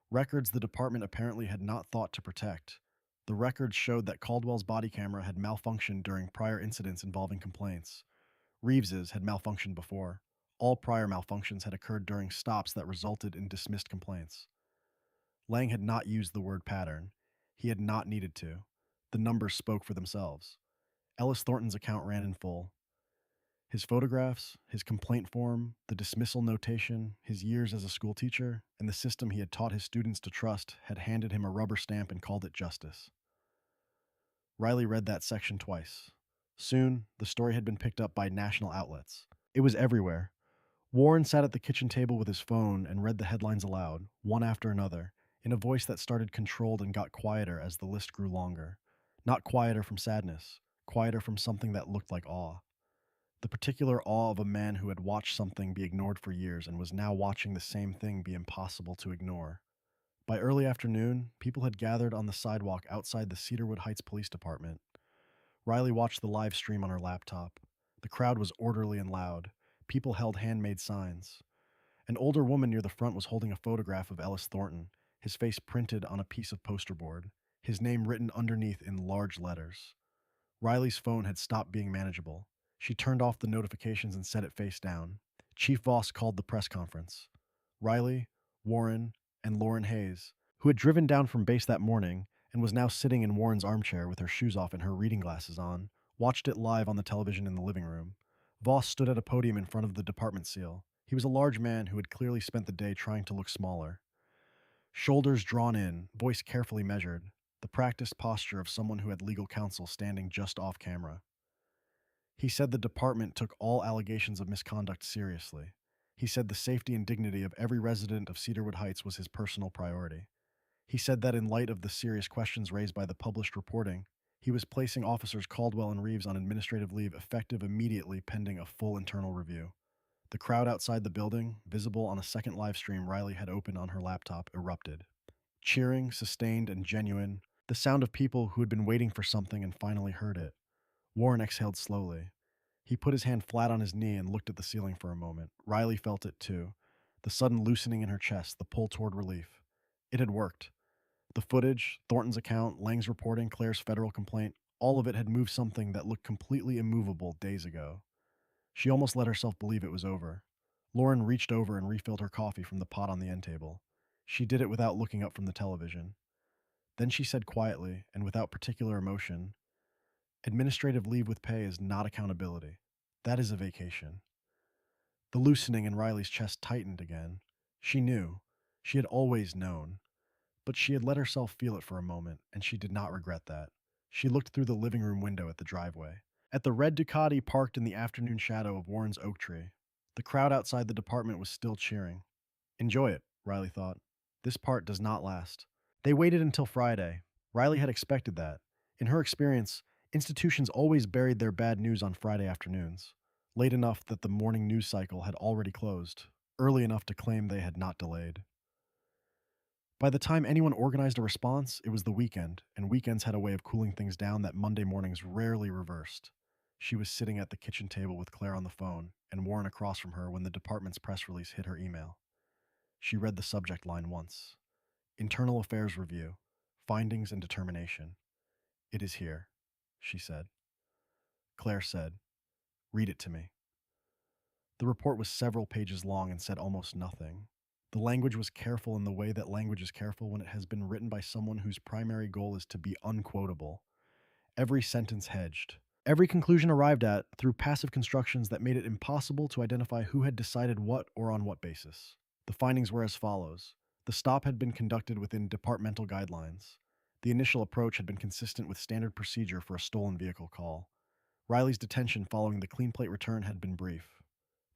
records the department apparently had not thought to protect. The records showed that Caldwell's body camera had malfunctioned during prior incidents involving complaints. Reeves's had malfunctioned before. All prior malfunctions had occurred during stops that resulted in dismissed complaints. Lang had not used the word pattern. He had not needed to. The numbers spoke for themselves. Ellis Thornton's account ran in full. His photographs, his complaint form, the dismissal notation, his years as a school teacher, and the system he had taught his students to trust had handed him a rubber stamp and called it justice. Riley read that section twice. Soon, the story had been picked up by national outlets. It was everywhere. Warren sat at the kitchen table with his phone and read the headlines aloud, one after another, in a voice that started controlled and got quieter as the list grew longer. Not quieter from sadness, quieter from something that looked like awe. The particular awe of a man who had watched something be ignored for years and was now watching the same thing be impossible to ignore. By early afternoon, people had gathered on the sidewalk outside the Cedarwood Heights Police Department. Riley watched the live stream on her laptop. The crowd was orderly and loud. People held handmade signs. An older woman near the front was holding a photograph of Ellis Thornton, his face printed on a piece of poster board, his name written underneath in large letters. Riley's phone had stopped being manageable. She turned off the notifications and set it face down. Chief Voss called the press conference. Riley, Warren, and Lauren Hayes, who had driven down from base that morning and was now sitting in Warren's armchair with her shoes off and her reading glasses on, watched it live on the television in the living room. Voss stood at a podium in front of the department seal. He was a large man who had clearly spent the day trying to look smaller. Shoulders drawn in, voice carefully measured, the practiced posture of someone who had legal counsel standing just off camera. He said the department took all allegations of misconduct seriously. He said the safety and dignity of every resident of Cedarwood Heights was his personal priority. He said that in light of the serious questions raised by the published reporting, he was placing Officers Caldwell and Reeves on administrative leave effective immediately pending a full internal review. The crowd outside the building, visible on a second live stream Riley had opened on her laptop, erupted. Cheering, sustained, and genuine, the sound of people who had been waiting for something and finally heard it. Warren exhaled slowly. He put his hand flat on his knee and looked at the ceiling for a moment. Riley felt it too. The sudden loosening in her chest, the pull toward relief. It had worked. The footage, Thornton's account, Lang's reporting, Claire's federal complaint, all of it had moved something that looked completely immovable days ago. She almost let herself believe it was over. Lauren reached over and refilled her coffee from the pot on the end table. She did it without looking up from the television. Then she said quietly, and without particular emotion, "Administrative leave with pay is not accountability. That is a vacation." The loosening in Riley's chest tightened again. She knew. She had always known. But she had let herself feel it for a moment, and she did not regret that. She looked through the living room window at the driveway, at the red Ducati parked in the afternoon shadow of Warren's oak tree. The crowd outside the department was still cheering. Enjoy it, Riley thought. This part does not last. They waited until Friday. Riley had expected that. In her experience, institutions always buried their bad news on Friday afternoons, late enough that the morning news cycle had already closed, early enough to claim they had not delayed. By the time anyone organized a response, it was the weekend, and weekends had a way of cooling things down that Monday mornings rarely reversed. She was sitting at the kitchen table with Claire on the phone, and Warren across from her when the department's press release hit her email. She read the subject line once. Internal Affairs Review. Findings and Determination. "It is here," she said. Claire said, "Read it to me." The report was several pages long and said almost nothing. The language was careful in the way that language is careful when it has been written by someone whose primary goal is to be unquotable. Every sentence hedged. Every conclusion arrived at through passive constructions that made it impossible to identify who had decided what or on what basis. The findings were as follows. The stop had been conducted within departmental guidelines. The initial approach had been consistent with standard procedure for a stolen vehicle call. Riley's detention following the clean plate return had been brief.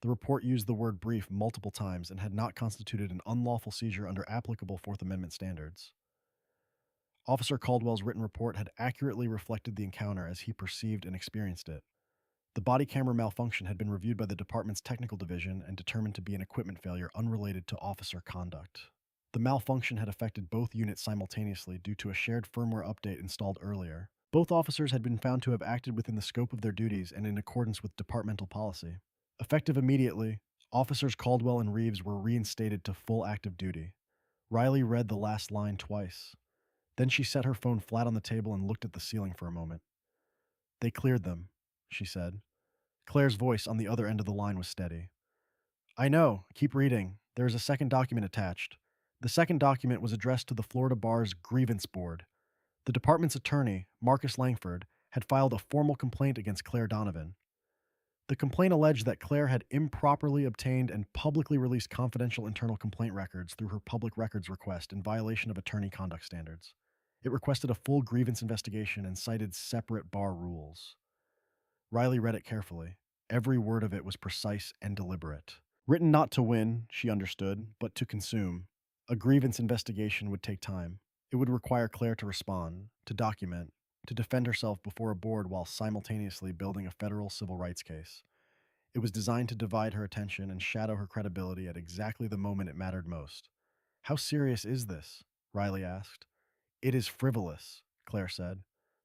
The report used the word brief multiple times and had not constituted an unlawful seizure under applicable Fourth Amendment standards. Officer Caldwell's written report had accurately reflected the encounter as he perceived and experienced it. The body camera malfunction had been reviewed by the department's technical division and determined to be an equipment failure unrelated to officer conduct. The malfunction had affected both units simultaneously due to a shared firmware update installed earlier. Both officers had been found to have acted within the scope of their duties and in accordance with departmental policy. Effective immediately, Officers Caldwell and Reeves were reinstated to full active duty. Riley read the last line twice. Then she set her phone flat on the table and looked at the ceiling for a moment. "They cleared them," she said. Claire's voice on the other end of the line was steady. "I know. Keep reading. There is a second document attached. The second document was addressed to the Florida Bar's Grievance Board. The department's attorney, Marcus Langford, had filed a formal complaint against Claire Donovan. The complaint alleged that Claire had improperly obtained and publicly released confidential internal complaint records through her public records request in violation of attorney conduct standards. It requested a full grievance investigation and cited separate bar rules. Riley read it carefully. Every word of it was precise and deliberate. Written not to win, she understood, but to consume. A grievance investigation would take time. It would require Claire to respond, to document, to defend herself before a board while simultaneously building a federal civil rights case. It was designed to divide her attention and shadow her credibility at exactly the moment it mattered most. How serious is this? Riley asked. It is frivolous, Claire said.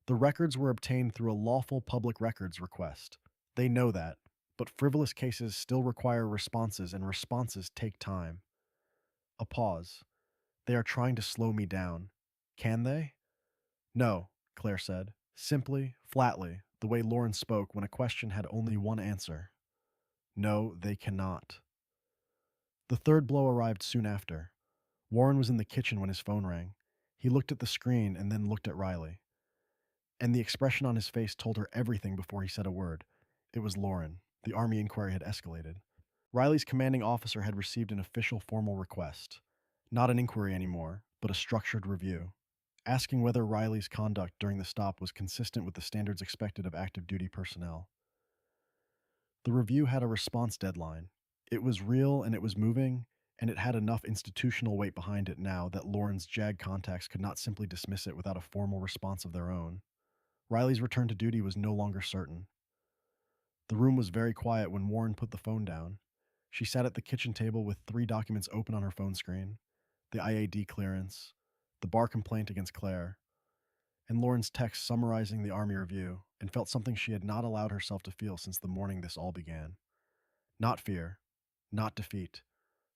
The records were obtained through a lawful public records request. They know that, but frivolous cases still require responses, and responses take time. A pause. They are trying to slow me down. Can they? No, Claire said, simply, flatly, the way Lauren spoke when a question had only one answer. No, they cannot. The third blow arrived soon after. Warren was in the kitchen when his phone rang. He looked at the screen and then looked at Riley. And the expression on his face told her everything before he said a word. It was Lauren. The Army inquiry had escalated. Riley's commanding officer had received an official formal request. Not an inquiry anymore, but a structured review, asking whether Riley's conduct during the stop was consistent with the standards expected of active duty personnel. The review had a response deadline. It was real and it was moving, and it had enough institutional weight behind it now that Lauren's JAG contacts could not simply dismiss it without a formal response of their own. Riley's return to duty was no longer certain. The room was very quiet when Warren put the phone down. She sat at the kitchen table with 3 documents open on her phone screen: the IAD clearance, the bar complaint against Claire, and Lauren's text summarizing the Army review, and felt something she had not allowed herself to feel since the morning this all began. Not fear, not defeat,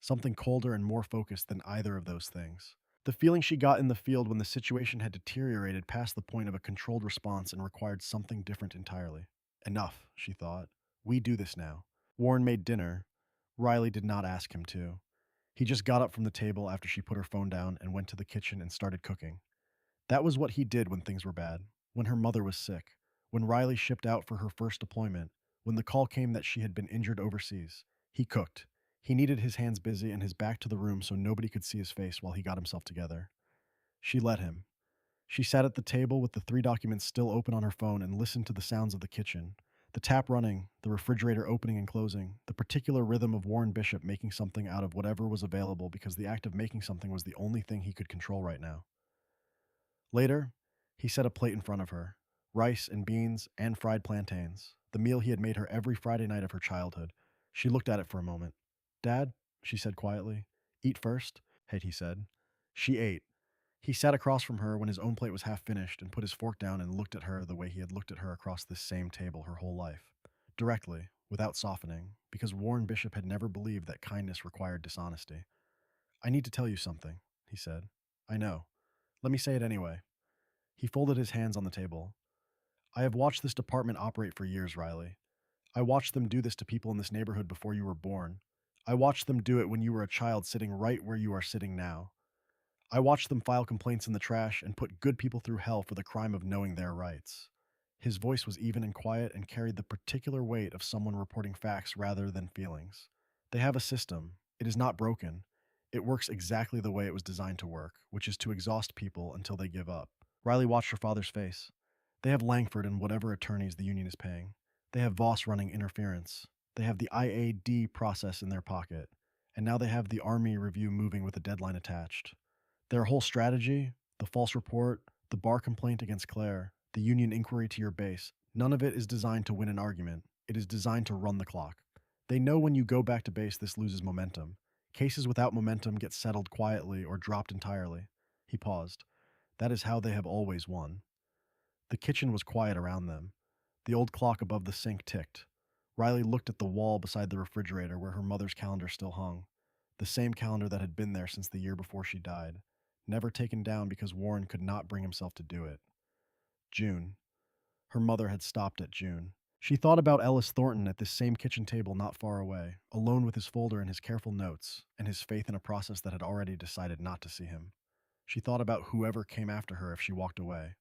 something colder and more focused than either of those things. The feeling she got in the field when the situation had deteriorated past the point of a controlled response and required something different entirely. Enough, she thought. We do this now. Warren made dinner. Riley did not ask him to. He just got up from the table after she put her phone down and went to the kitchen and started cooking. That was what he did when things were bad, when her mother was sick, when Riley shipped out for her first deployment, when the call came that she had been injured overseas. He cooked. He needed his hands busy and his back to the room so nobody could see his face while he got himself together. She let him. She sat at the table with the 3 documents still open on her phone and listened to the sounds of the kitchen. The tap running, the refrigerator opening and closing, the particular rhythm of Warren Bishop making something out of whatever was available because the act of making something was the only thing he could control right now. Later, he set a plate in front of her: rice and beans and fried plantains, the meal he had made her every Friday night of her childhood. She looked at it for a moment. Dad, she said quietly. Eat first, he said. She ate. He sat across from her when his own plate was half finished and put his fork down and looked at her the way he had looked at her across this same table her whole life. Directly, without softening, because Warren Bishop had never believed that kindness required dishonesty. I need to tell you something, he said. I know. Let me say it anyway. He folded his hands on the table. I have watched this department operate for years, Riley. I watched them do this to people in this neighborhood before you were born. I watched them do it when you were a child sitting right where you are sitting now. I watched them file complaints in the trash and put good people through hell for the crime of knowing their rights. His voice was even and quiet and carried the particular weight of someone reporting facts rather than feelings. They have a system. It is not broken. It works exactly the way it was designed to work, which is to exhaust people until they give up. Riley watched her father's face. They have Langford and whatever attorneys the union is paying. They have Voss running interference. They have the IAD process in their pocket. And now they have the Army review moving with a deadline attached. Their whole strategy, the false report, the bar complaint against Claire, the union inquiry to your base, none of it is designed to win an argument. It is designed to run the clock. They know when you go back to base, this loses momentum. Cases without momentum get settled quietly or dropped entirely. He paused. That is how they have always won. The kitchen was quiet around them. The old clock above the sink ticked. Riley looked at the wall beside the refrigerator where her mother's calendar still hung. The same calendar that had been there since the year before she died. Never taken down because Warren could not bring himself to do it. June. Her mother had stopped at June. She thought about Ellis Thornton at this same kitchen table not far away, alone with his folder and his careful notes, and his faith in a process that had already decided not to see him. She thought about whoever came after her if she walked away,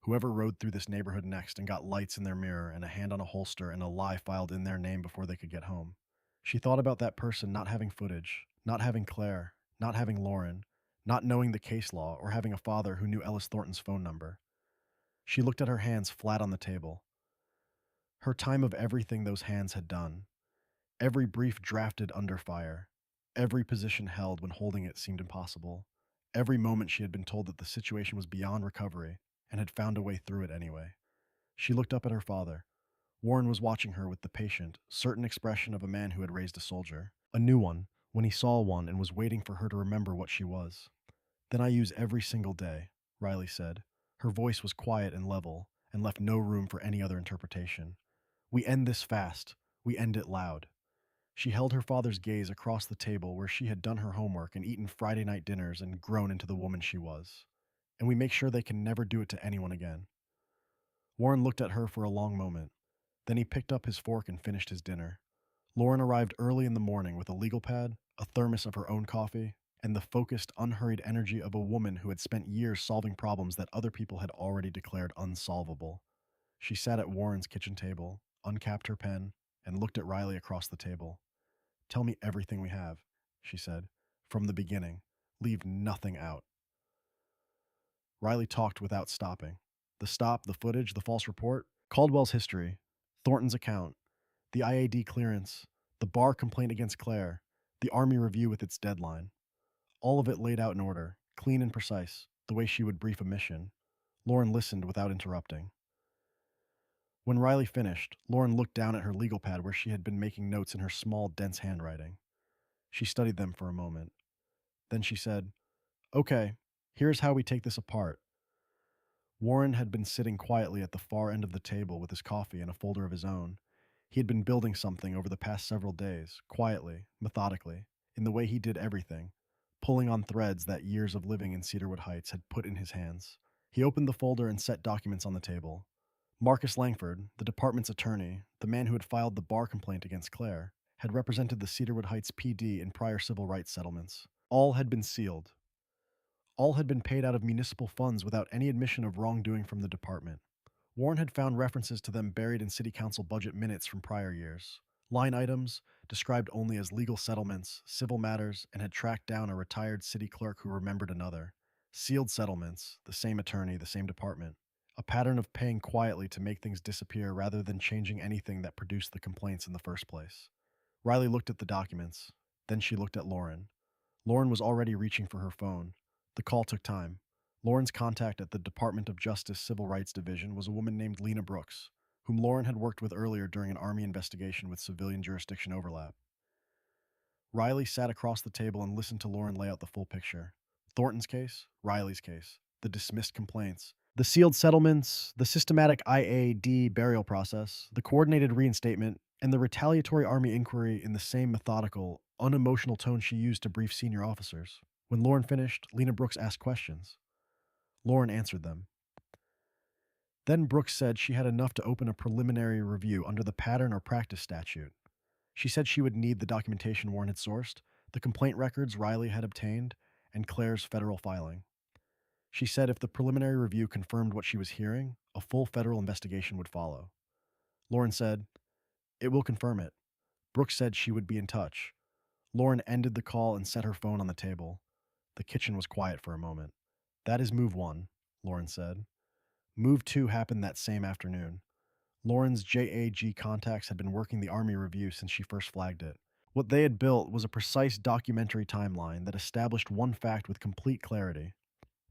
whoever rode through this neighborhood next and got lights in their mirror and a hand on a holster and a lie filed in their name before they could get home. She thought about that person not having footage, not having Claire, not having Lauren, not knowing the case law, or having a father who knew Ellis Thornton's phone number. She looked at her hands flat on the table. Her time of everything those hands had done. Every brief drafted under fire. Every position held when holding it seemed impossible. Every moment she had been told that the situation was beyond recovery and had found a way through it anyway. She looked up at her father. Warren was watching her with the patient, certain expression of a man who had raised a soldier. A new one, when he saw one and was waiting for her to remember what she was. Then I use every single day, Riley said. Her voice was quiet and level, and left no room for any other interpretation. We end this fast. We end it loud. She held her father's gaze across the table where she had done her homework and eaten Friday night dinners and grown into the woman she was. And we make sure they can never do it to anyone again. Warren looked at her for a long moment. Then he picked up his fork and finished his dinner. Lauren arrived early in the morning with a legal pad, a thermos of her own coffee, and the focused, unhurried energy of a woman who had spent years solving problems that other people had already declared unsolvable. She sat at Warren's kitchen table, uncapped her pen, and looked at Riley across the table. "Tell me everything we have," she said, "from the beginning. Leave nothing out." Riley talked without stopping. The stop, the footage, the false report, Caldwell's history, Thornton's account, the IAD clearance, the bar complaint against Claire, the Army review with its deadline. All of it laid out in order, clean and precise, the way she would brief a mission. Lauren listened without interrupting. When Riley finished, Lauren looked down at her legal pad where she had been making notes in her small, dense handwriting. She studied them for a moment. Then she said, "Okay, here's how we take this apart." Warren had been sitting quietly at the far end of the table with his coffee and a folder of his own. He had been building something over the past several days, quietly, methodically, in the way he did everything, pulling on threads that years of living in Cedarwood Heights had put in his hands. He opened the folder and set documents on the table. Marcus Langford, the department's attorney, the man who had filed the bar complaint against Claire, had represented the Cedarwood Heights PD in prior civil rights settlements. All had been sealed. All had been paid out of municipal funds without any admission of wrongdoing from the department. Warren had found references to them buried in city council budget minutes from prior years. Line items, described only as legal settlements, civil matters, and had tracked down a retired city clerk who remembered another. Sealed settlements, the same attorney, the same department. A pattern of paying quietly to make things disappear rather than changing anything that produced the complaints in the first place. Riley looked at the documents. Then she looked at Lauren. Lauren was already reaching for her phone. The call took time. Lauren's contact at the Department of Justice Civil Rights Division was a woman named Lena Brooks, whom Lauren had worked with earlier during an Army investigation with civilian jurisdiction overlap. Riley sat across the table and listened to Lauren lay out the full picture. Thornton's case, Riley's case, the dismissed complaints, the sealed settlements, the systematic IAD burial process, the coordinated reinstatement, and the retaliatory Army inquiry in the same methodical, unemotional tone she used to brief senior officers. When Lauren finished, Lena Brooks asked questions. Lauren answered them. Then Brooks said she had enough to open a preliminary review under the pattern or practice statute. She said she would need the documentation Warren had sourced, the complaint records Riley had obtained, and Claire's federal filing. She said if the preliminary review confirmed what she was hearing, a full federal investigation would follow. Lauren said, "It will confirm it." Brooks said she would be in touch. Lauren ended the call and set her phone on the table. The kitchen was quiet for a moment. "That is move 1, Lauren said. Move 2 happened that same afternoon. Lauren's JAG contacts had been working the Army review since she first flagged it. What they had built was a precise documentary timeline that established one fact with complete clarity.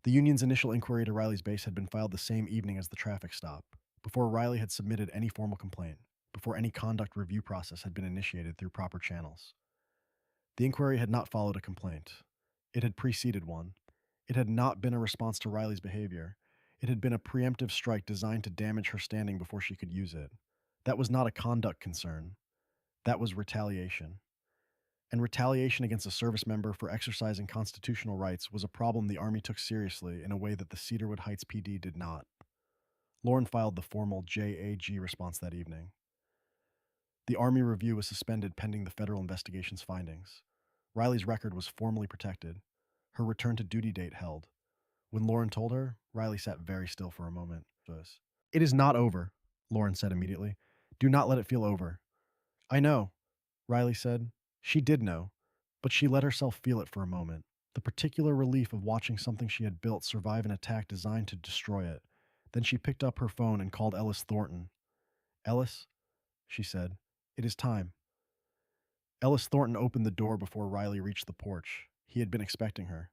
The Union's initial inquiry to Riley's base had been filed the same evening as the traffic stop, before Riley had submitted any formal complaint, before any conduct review process had been initiated through proper channels. The inquiry had not followed a complaint. It had preceded one. It had not been a response to Riley's behavior. It had been a preemptive strike designed to damage her standing before she could use it. That was not a conduct concern. That was retaliation. And retaliation against a service member for exercising constitutional rights was a problem the Army took seriously in a way that the Cedarwood Heights PD did not. Lauren filed the formal JAG response that evening. The Army review was suspended pending the federal investigation's findings. Riley's record was formally protected. Her return to duty date held. When Lauren told her, Riley sat very still for a moment. It is not over, Lauren said immediately. Do not let it feel over. I know, Riley said. She did know, but she let herself feel it for a moment. The particular relief of watching something she had built survive an attack designed to destroy it. Then she picked up her phone and called Ellis Thornton. Ellis, she said, it is time. Ellis Thornton opened the door before Riley reached the porch. He had been expecting her.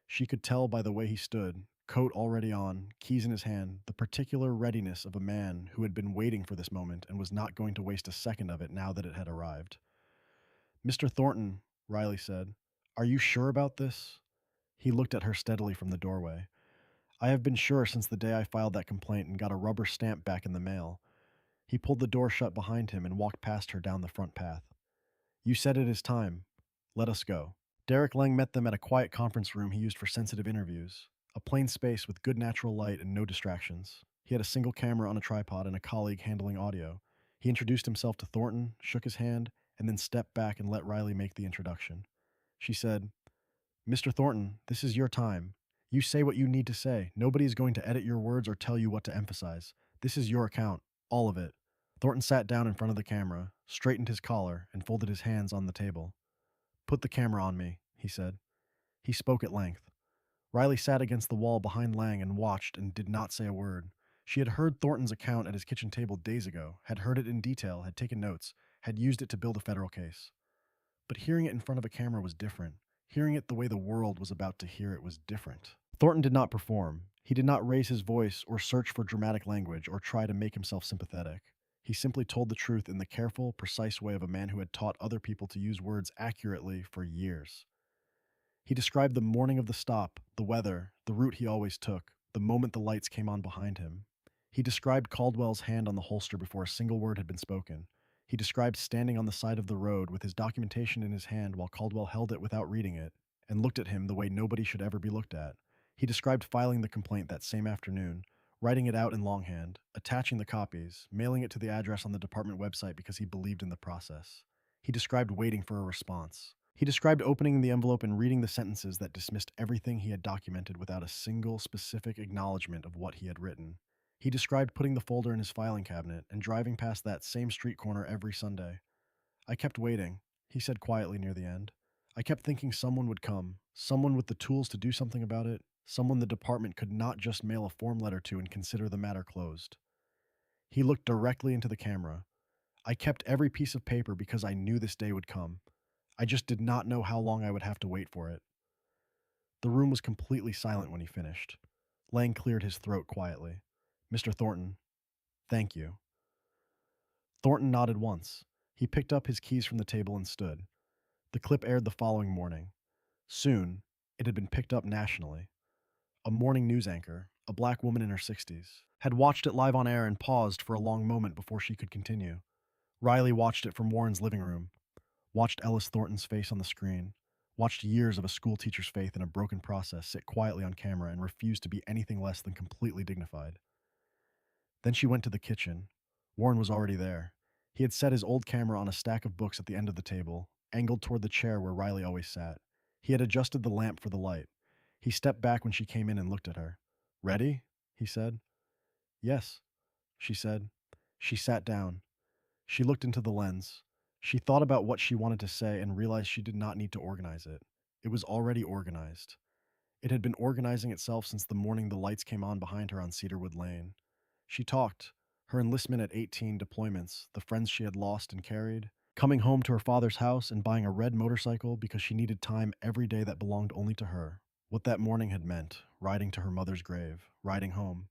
She could tell by the way he stood, coat already on, keys in his hand, the particular readiness of a man who had been waiting for this moment and was not going to waste a second of it now that it had arrived. Mr. Thornton, Riley said, are you sure about this? He looked at her steadily from the doorway. I have been sure since the day I filed that complaint and got a rubber stamp back in the mail. He pulled the door shut behind him and walked past her down the front path. You said it is time. Let us go. Derek Lang met them at a quiet conference room he used for sensitive interviews, a plain space with good natural light and no distractions. He had a single camera on a tripod and a colleague handling audio. He introduced himself to Thornton, shook his hand, and then stepped back and let Riley make the introduction. She said, Mr. Thornton, this is your time. You say what you need to say. Nobody is going to edit your words or tell you what to emphasize. This is your account, all of it. Thornton sat down in front of the camera, straightened his collar, and folded his hands on the table. Put the camera on me, he said. He spoke at length. Riley sat against the wall behind Lang and watched and did not say a word. She had heard Thornton's account at his kitchen table days ago, had heard it in detail, had taken notes, had used it to build a federal case. But hearing it in front of a camera was different. Hearing it the way the world was about to hear it was different. Thornton did not perform. He did not raise his voice or search for dramatic language or try to make himself sympathetic. He simply told the truth in the careful, precise way of a man who had taught other people to use words accurately for years. He described the morning of the stop, the weather, the route he always took, the moment the lights came on behind him. He described Caldwell's hand on the holster before a single word had been spoken. He described standing on the side of the road with his documentation in his hand while Caldwell held it without reading it, and looked at him the way nobody should ever be looked at. He described filing the complaint that same afternoon, writing it out in longhand, attaching the copies, mailing it to the address on the department website because he believed in the process. He described waiting for a response. He described opening the envelope and reading the sentences that dismissed everything he had documented without a single specific acknowledgement of what he had written. He described putting the folder in his filing cabinet and driving past that same street corner every Sunday. I kept waiting, he said quietly near the end. I kept thinking someone would come, someone with the tools to do something about it, someone the department could not just mail a form letter to and consider the matter closed. He looked directly into the camera. I kept every piece of paper because I knew this day would come. I just did not know how long I would have to wait for it. The room was completely silent when he finished. Lang cleared his throat quietly. Mr. Thornton, thank you. Thornton nodded once. He picked up his keys from the table and stood. The clip aired the following morning. Soon, it had been picked up nationally. A morning news anchor, a black woman in her 60s, had watched it live on air and paused for a long moment before she could continue. Riley watched it from Warren's living room, watched Ellis Thornton's face on the screen, watched years of a school teacher's faith in a broken process sit quietly on camera and refused to be anything less than completely dignified. Then she went to the kitchen. Warren was already there. He had set his old camera on a stack of books at the end of the table, angled toward the chair where Riley always sat. He had adjusted the lamp for the light. He stepped back when she came in and looked at her. Ready? He said. Yes, she said. She sat down. She looked into the lens. She thought about what she wanted to say and realized she did not need to organize it. It was already organized. It had been organizing itself since the morning the lights came on behind her on Cedarwood Lane. She talked, her enlistment at 18 deployments, the friends she had lost and carried, coming home to her father's house and buying a red motorcycle because she needed time every day that belonged only to her. What that morning had meant, riding to her mother's grave, riding home.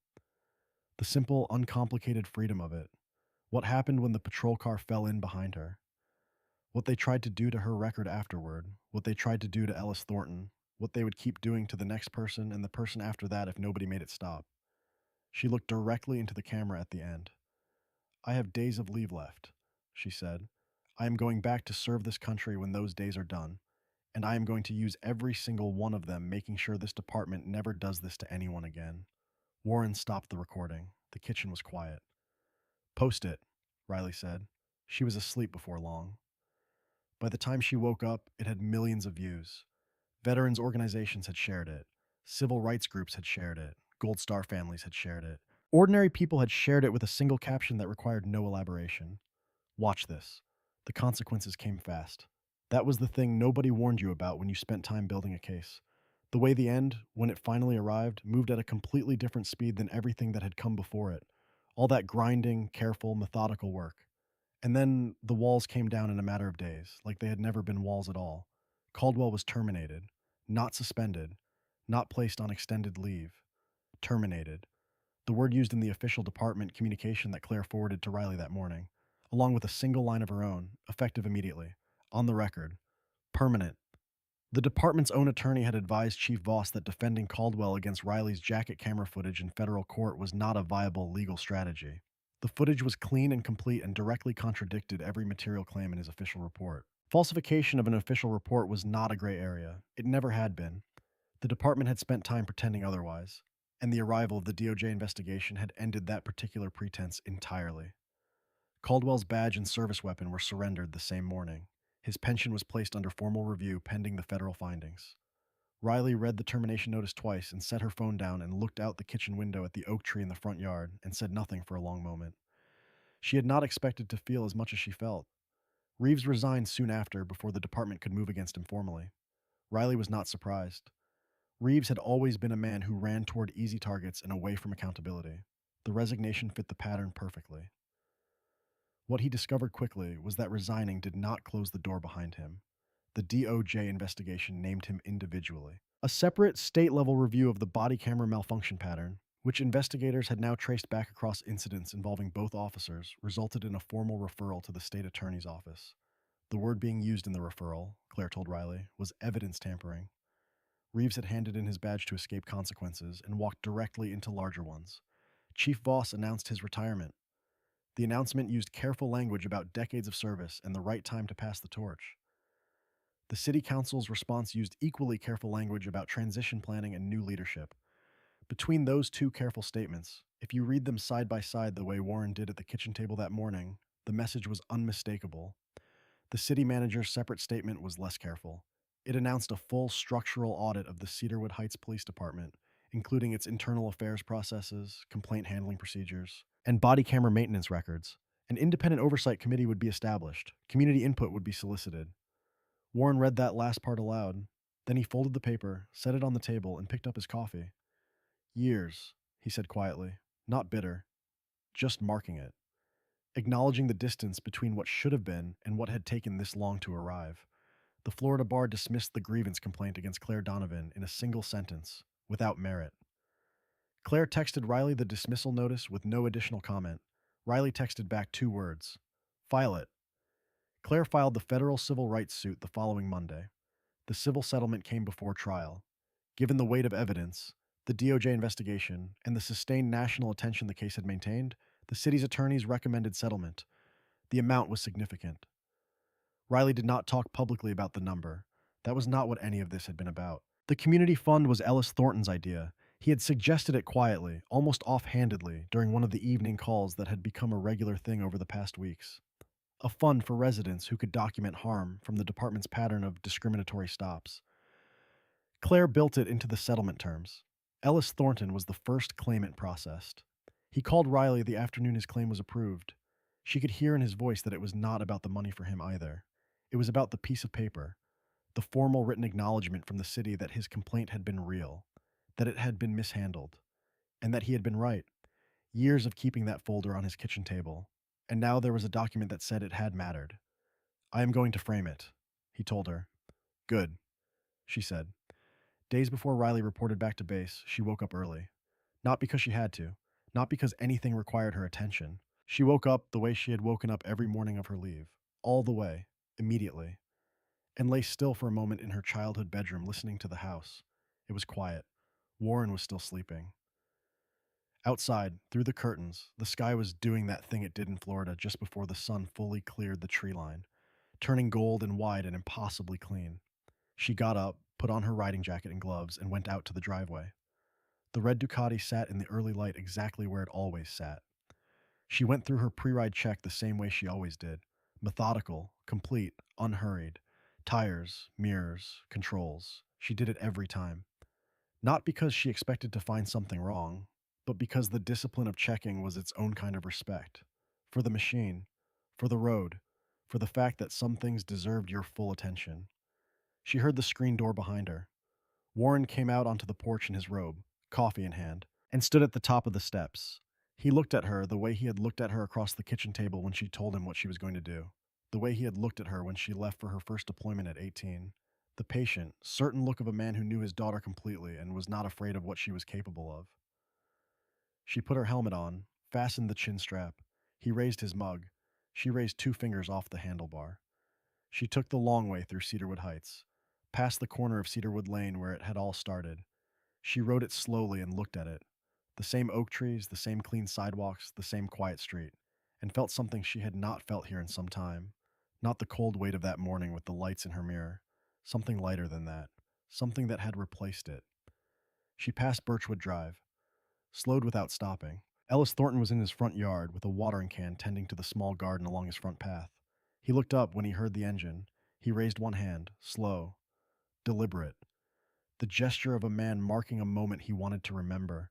The simple, uncomplicated freedom of it. What happened when the patrol car fell in behind her. What they tried to do to her record afterward, what they tried to do to Ellis Thornton, what they would keep doing to the next person and the person after that if nobody made it stop. She looked directly into the camera at the end. I have days of leave left, she said. I am going back to serve this country when those days are done, and I am going to use every single one of them making sure this department never does this to anyone again. Warren stopped the recording. The kitchen was quiet. Post it, Riley said. She was asleep before long. By the time she woke up, it had millions of views. Veterans organizations had shared it. Civil rights groups had shared it. Gold Star families had shared it. Ordinary people had shared it with a single caption that required no elaboration. Watch this. The consequences came fast. That was the thing nobody warned you about when you spent time building a case. The way the end, when it finally arrived, moved at a completely different speed than everything that had come before it. All that grinding, careful, methodical work. And then the walls came down in a matter of days, like they had never been walls at all. Caldwell was terminated, not suspended, not placed on extended leave. Terminated. The word used in the official department communication that Claire forwarded to Riley that morning, along with a single line of her own, effective immediately. On the record. Permanent. The department's own attorney had advised Chief Voss that defending Caldwell against Riley's jacket camera footage in federal court was not a viable legal strategy. The footage was clean and complete and directly contradicted every material claim in his official report. Falsification of an official report was not a gray area. It never had been. The department had spent time pretending otherwise, and the arrival of the DOJ investigation had ended that particular pretense entirely. Caldwell's badge and service weapon were surrendered the same morning. His pension was placed under formal review pending the federal findings. Riley read the termination notice twice and set her phone down and looked out the kitchen window at the oak tree in the front yard and said nothing for a long moment. She had not expected to feel as much as she felt. Reeves resigned soon after, before the department could move against him formally. Riley was not surprised. Reeves had always been a man who ran toward easy targets and away from accountability. The resignation fit the pattern perfectly. What he discovered quickly was that resigning did not close the door behind him. The DOJ investigation named him individually. A separate state-level review of the body camera malfunction pattern, which investigators had now traced back across incidents involving both officers, resulted in a formal referral to the state attorney's office. The word being used in the referral, Claire told Riley, was evidence tampering. Reeves had handed in his badge to escape consequences and walked directly into larger ones. Chief Voss announced his retirement. The announcement used careful language about decades of service and the right time to pass the torch. The city council's response used equally careful language about transition planning and new leadership. Between those two careful statements, if you read them side by side the way Warren did at the kitchen table that morning, the message was unmistakable. The city manager's separate statement was less careful. It announced a full structural audit of the Cedarwood Heights Police Department, including its internal affairs processes, complaint handling procedures, and body camera maintenance records. An independent oversight committee would be established. Community input would be solicited. Warren read that last part aloud. Then he folded the paper, set it on the table, and picked up his coffee. Years, he said quietly, not bitter, just marking it, acknowledging the distance between what should have been and what had taken this long to arrive. The Florida bar dismissed the grievance complaint against Claire Donovan in a single sentence, without merit. Claire texted Riley the dismissal notice with no additional comment. Riley texted back 2 words. File it. Claire filed the federal civil rights suit the following Monday. The civil settlement came before trial. Given the weight of evidence, the DOJ investigation, and the sustained national attention the case had maintained, the city's attorneys recommended settlement. The amount was significant. Riley did not talk publicly about the number. That was not what any of this had been about. The community fund was Ellis Thornton's idea. He had suggested it quietly, almost offhandedly, during one of the evening calls that had become a regular thing over the past weeks. A fund for residents who could document harm from the department's pattern of discriminatory stops. Claire built it into the settlement terms. Ellis Thornton was the first claimant processed. He called Riley the afternoon his claim was approved. She could hear in his voice that it was not about the money for him either. It was about the piece of paper, the formal written acknowledgement from the city that his complaint had been real, that it had been mishandled, and that he had been right. Years of keeping that folder on his kitchen table, and now there was a document that said it had mattered. I am going to frame it, he told her. Good, she said. Days before Riley reported back to base, she woke up early. Not because she had to, not because anything required her attention. She woke up the way she had woken up every morning of her leave, all the way, immediately, and lay still for a moment in her childhood bedroom listening to the house. It was quiet. Warren was still sleeping. Outside, through the curtains, the sky was doing that thing it did in Florida just before the sun fully cleared the tree line, turning gold and wide and impossibly clean. She got up, put on her riding jacket and gloves, and went out to the driveway. The red Ducati sat in the early light exactly where it always sat. She went through her pre-ride check the same way she always did. Methodical, complete, unhurried. Tires, mirrors, controls. She did it every time. Not because she expected to find something wrong, but because the discipline of checking was its own kind of respect. For the machine, for the road, for the fact that some things deserved your full attention. She heard the screen door behind her. Warren came out onto the porch in his robe, coffee in hand, and stood at the top of the steps. He looked at her the way he had looked at her across the kitchen table when she told him what she was going to do, the way he had looked at her when she left for her first deployment at 18. The patient, certain look of a man who knew his daughter completely and was not afraid of what she was capable of. She put her helmet on, fastened the chin strap. He raised his mug. She raised 2 fingers off the handlebar. She took the long way through Cedarwood Heights, past the corner of Cedarwood Lane where it had all started. She rode it slowly and looked at it. The same oak trees, the same clean sidewalks, the same quiet street, and felt something she had not felt here in some time. Not the cold weight of that morning with the lights in her mirror. Something lighter than that. Something that had replaced it. She passed Birchwood Drive, slowed without stopping. Ellis Thornton was in his front yard with a watering can tending to the small garden along his front path. He looked up when he heard the engine. He raised one hand, slow, deliberate, the gesture of a man marking a moment he wanted to remember.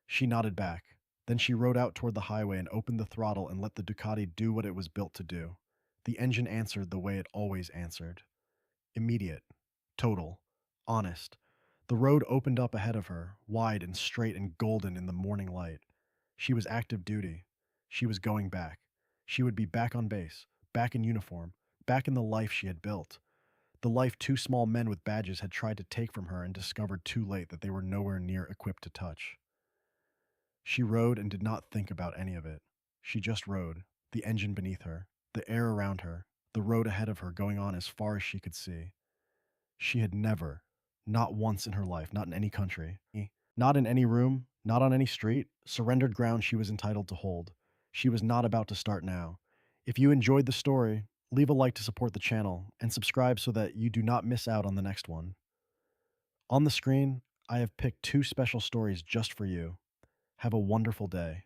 She nodded back. Then she rode out toward the highway and opened the throttle and let the Ducati do what it was built to do. The engine answered the way it always answered. Immediate, total, honest. The road opened up ahead of her, wide and straight and golden in the morning light. She was active duty. She was going back. She would be back on base, back in uniform, back in the life she had built. The life 2 small men with badges had tried to take from her and discovered too late that they were nowhere near equipped to touch. She rode and did not think about any of it. She just rode, the engine beneath her, the air around her, the road ahead of her going on as far as she could see. She had never, not once in her life, not in any country, not in any room, not on any street, surrendered ground she was entitled to hold. She was not about to start now. If you enjoyed the story, leave a like to support the channel and subscribe so that you do not miss out on the next one. On the screen, I have picked 2 special stories just for you. Have a wonderful day.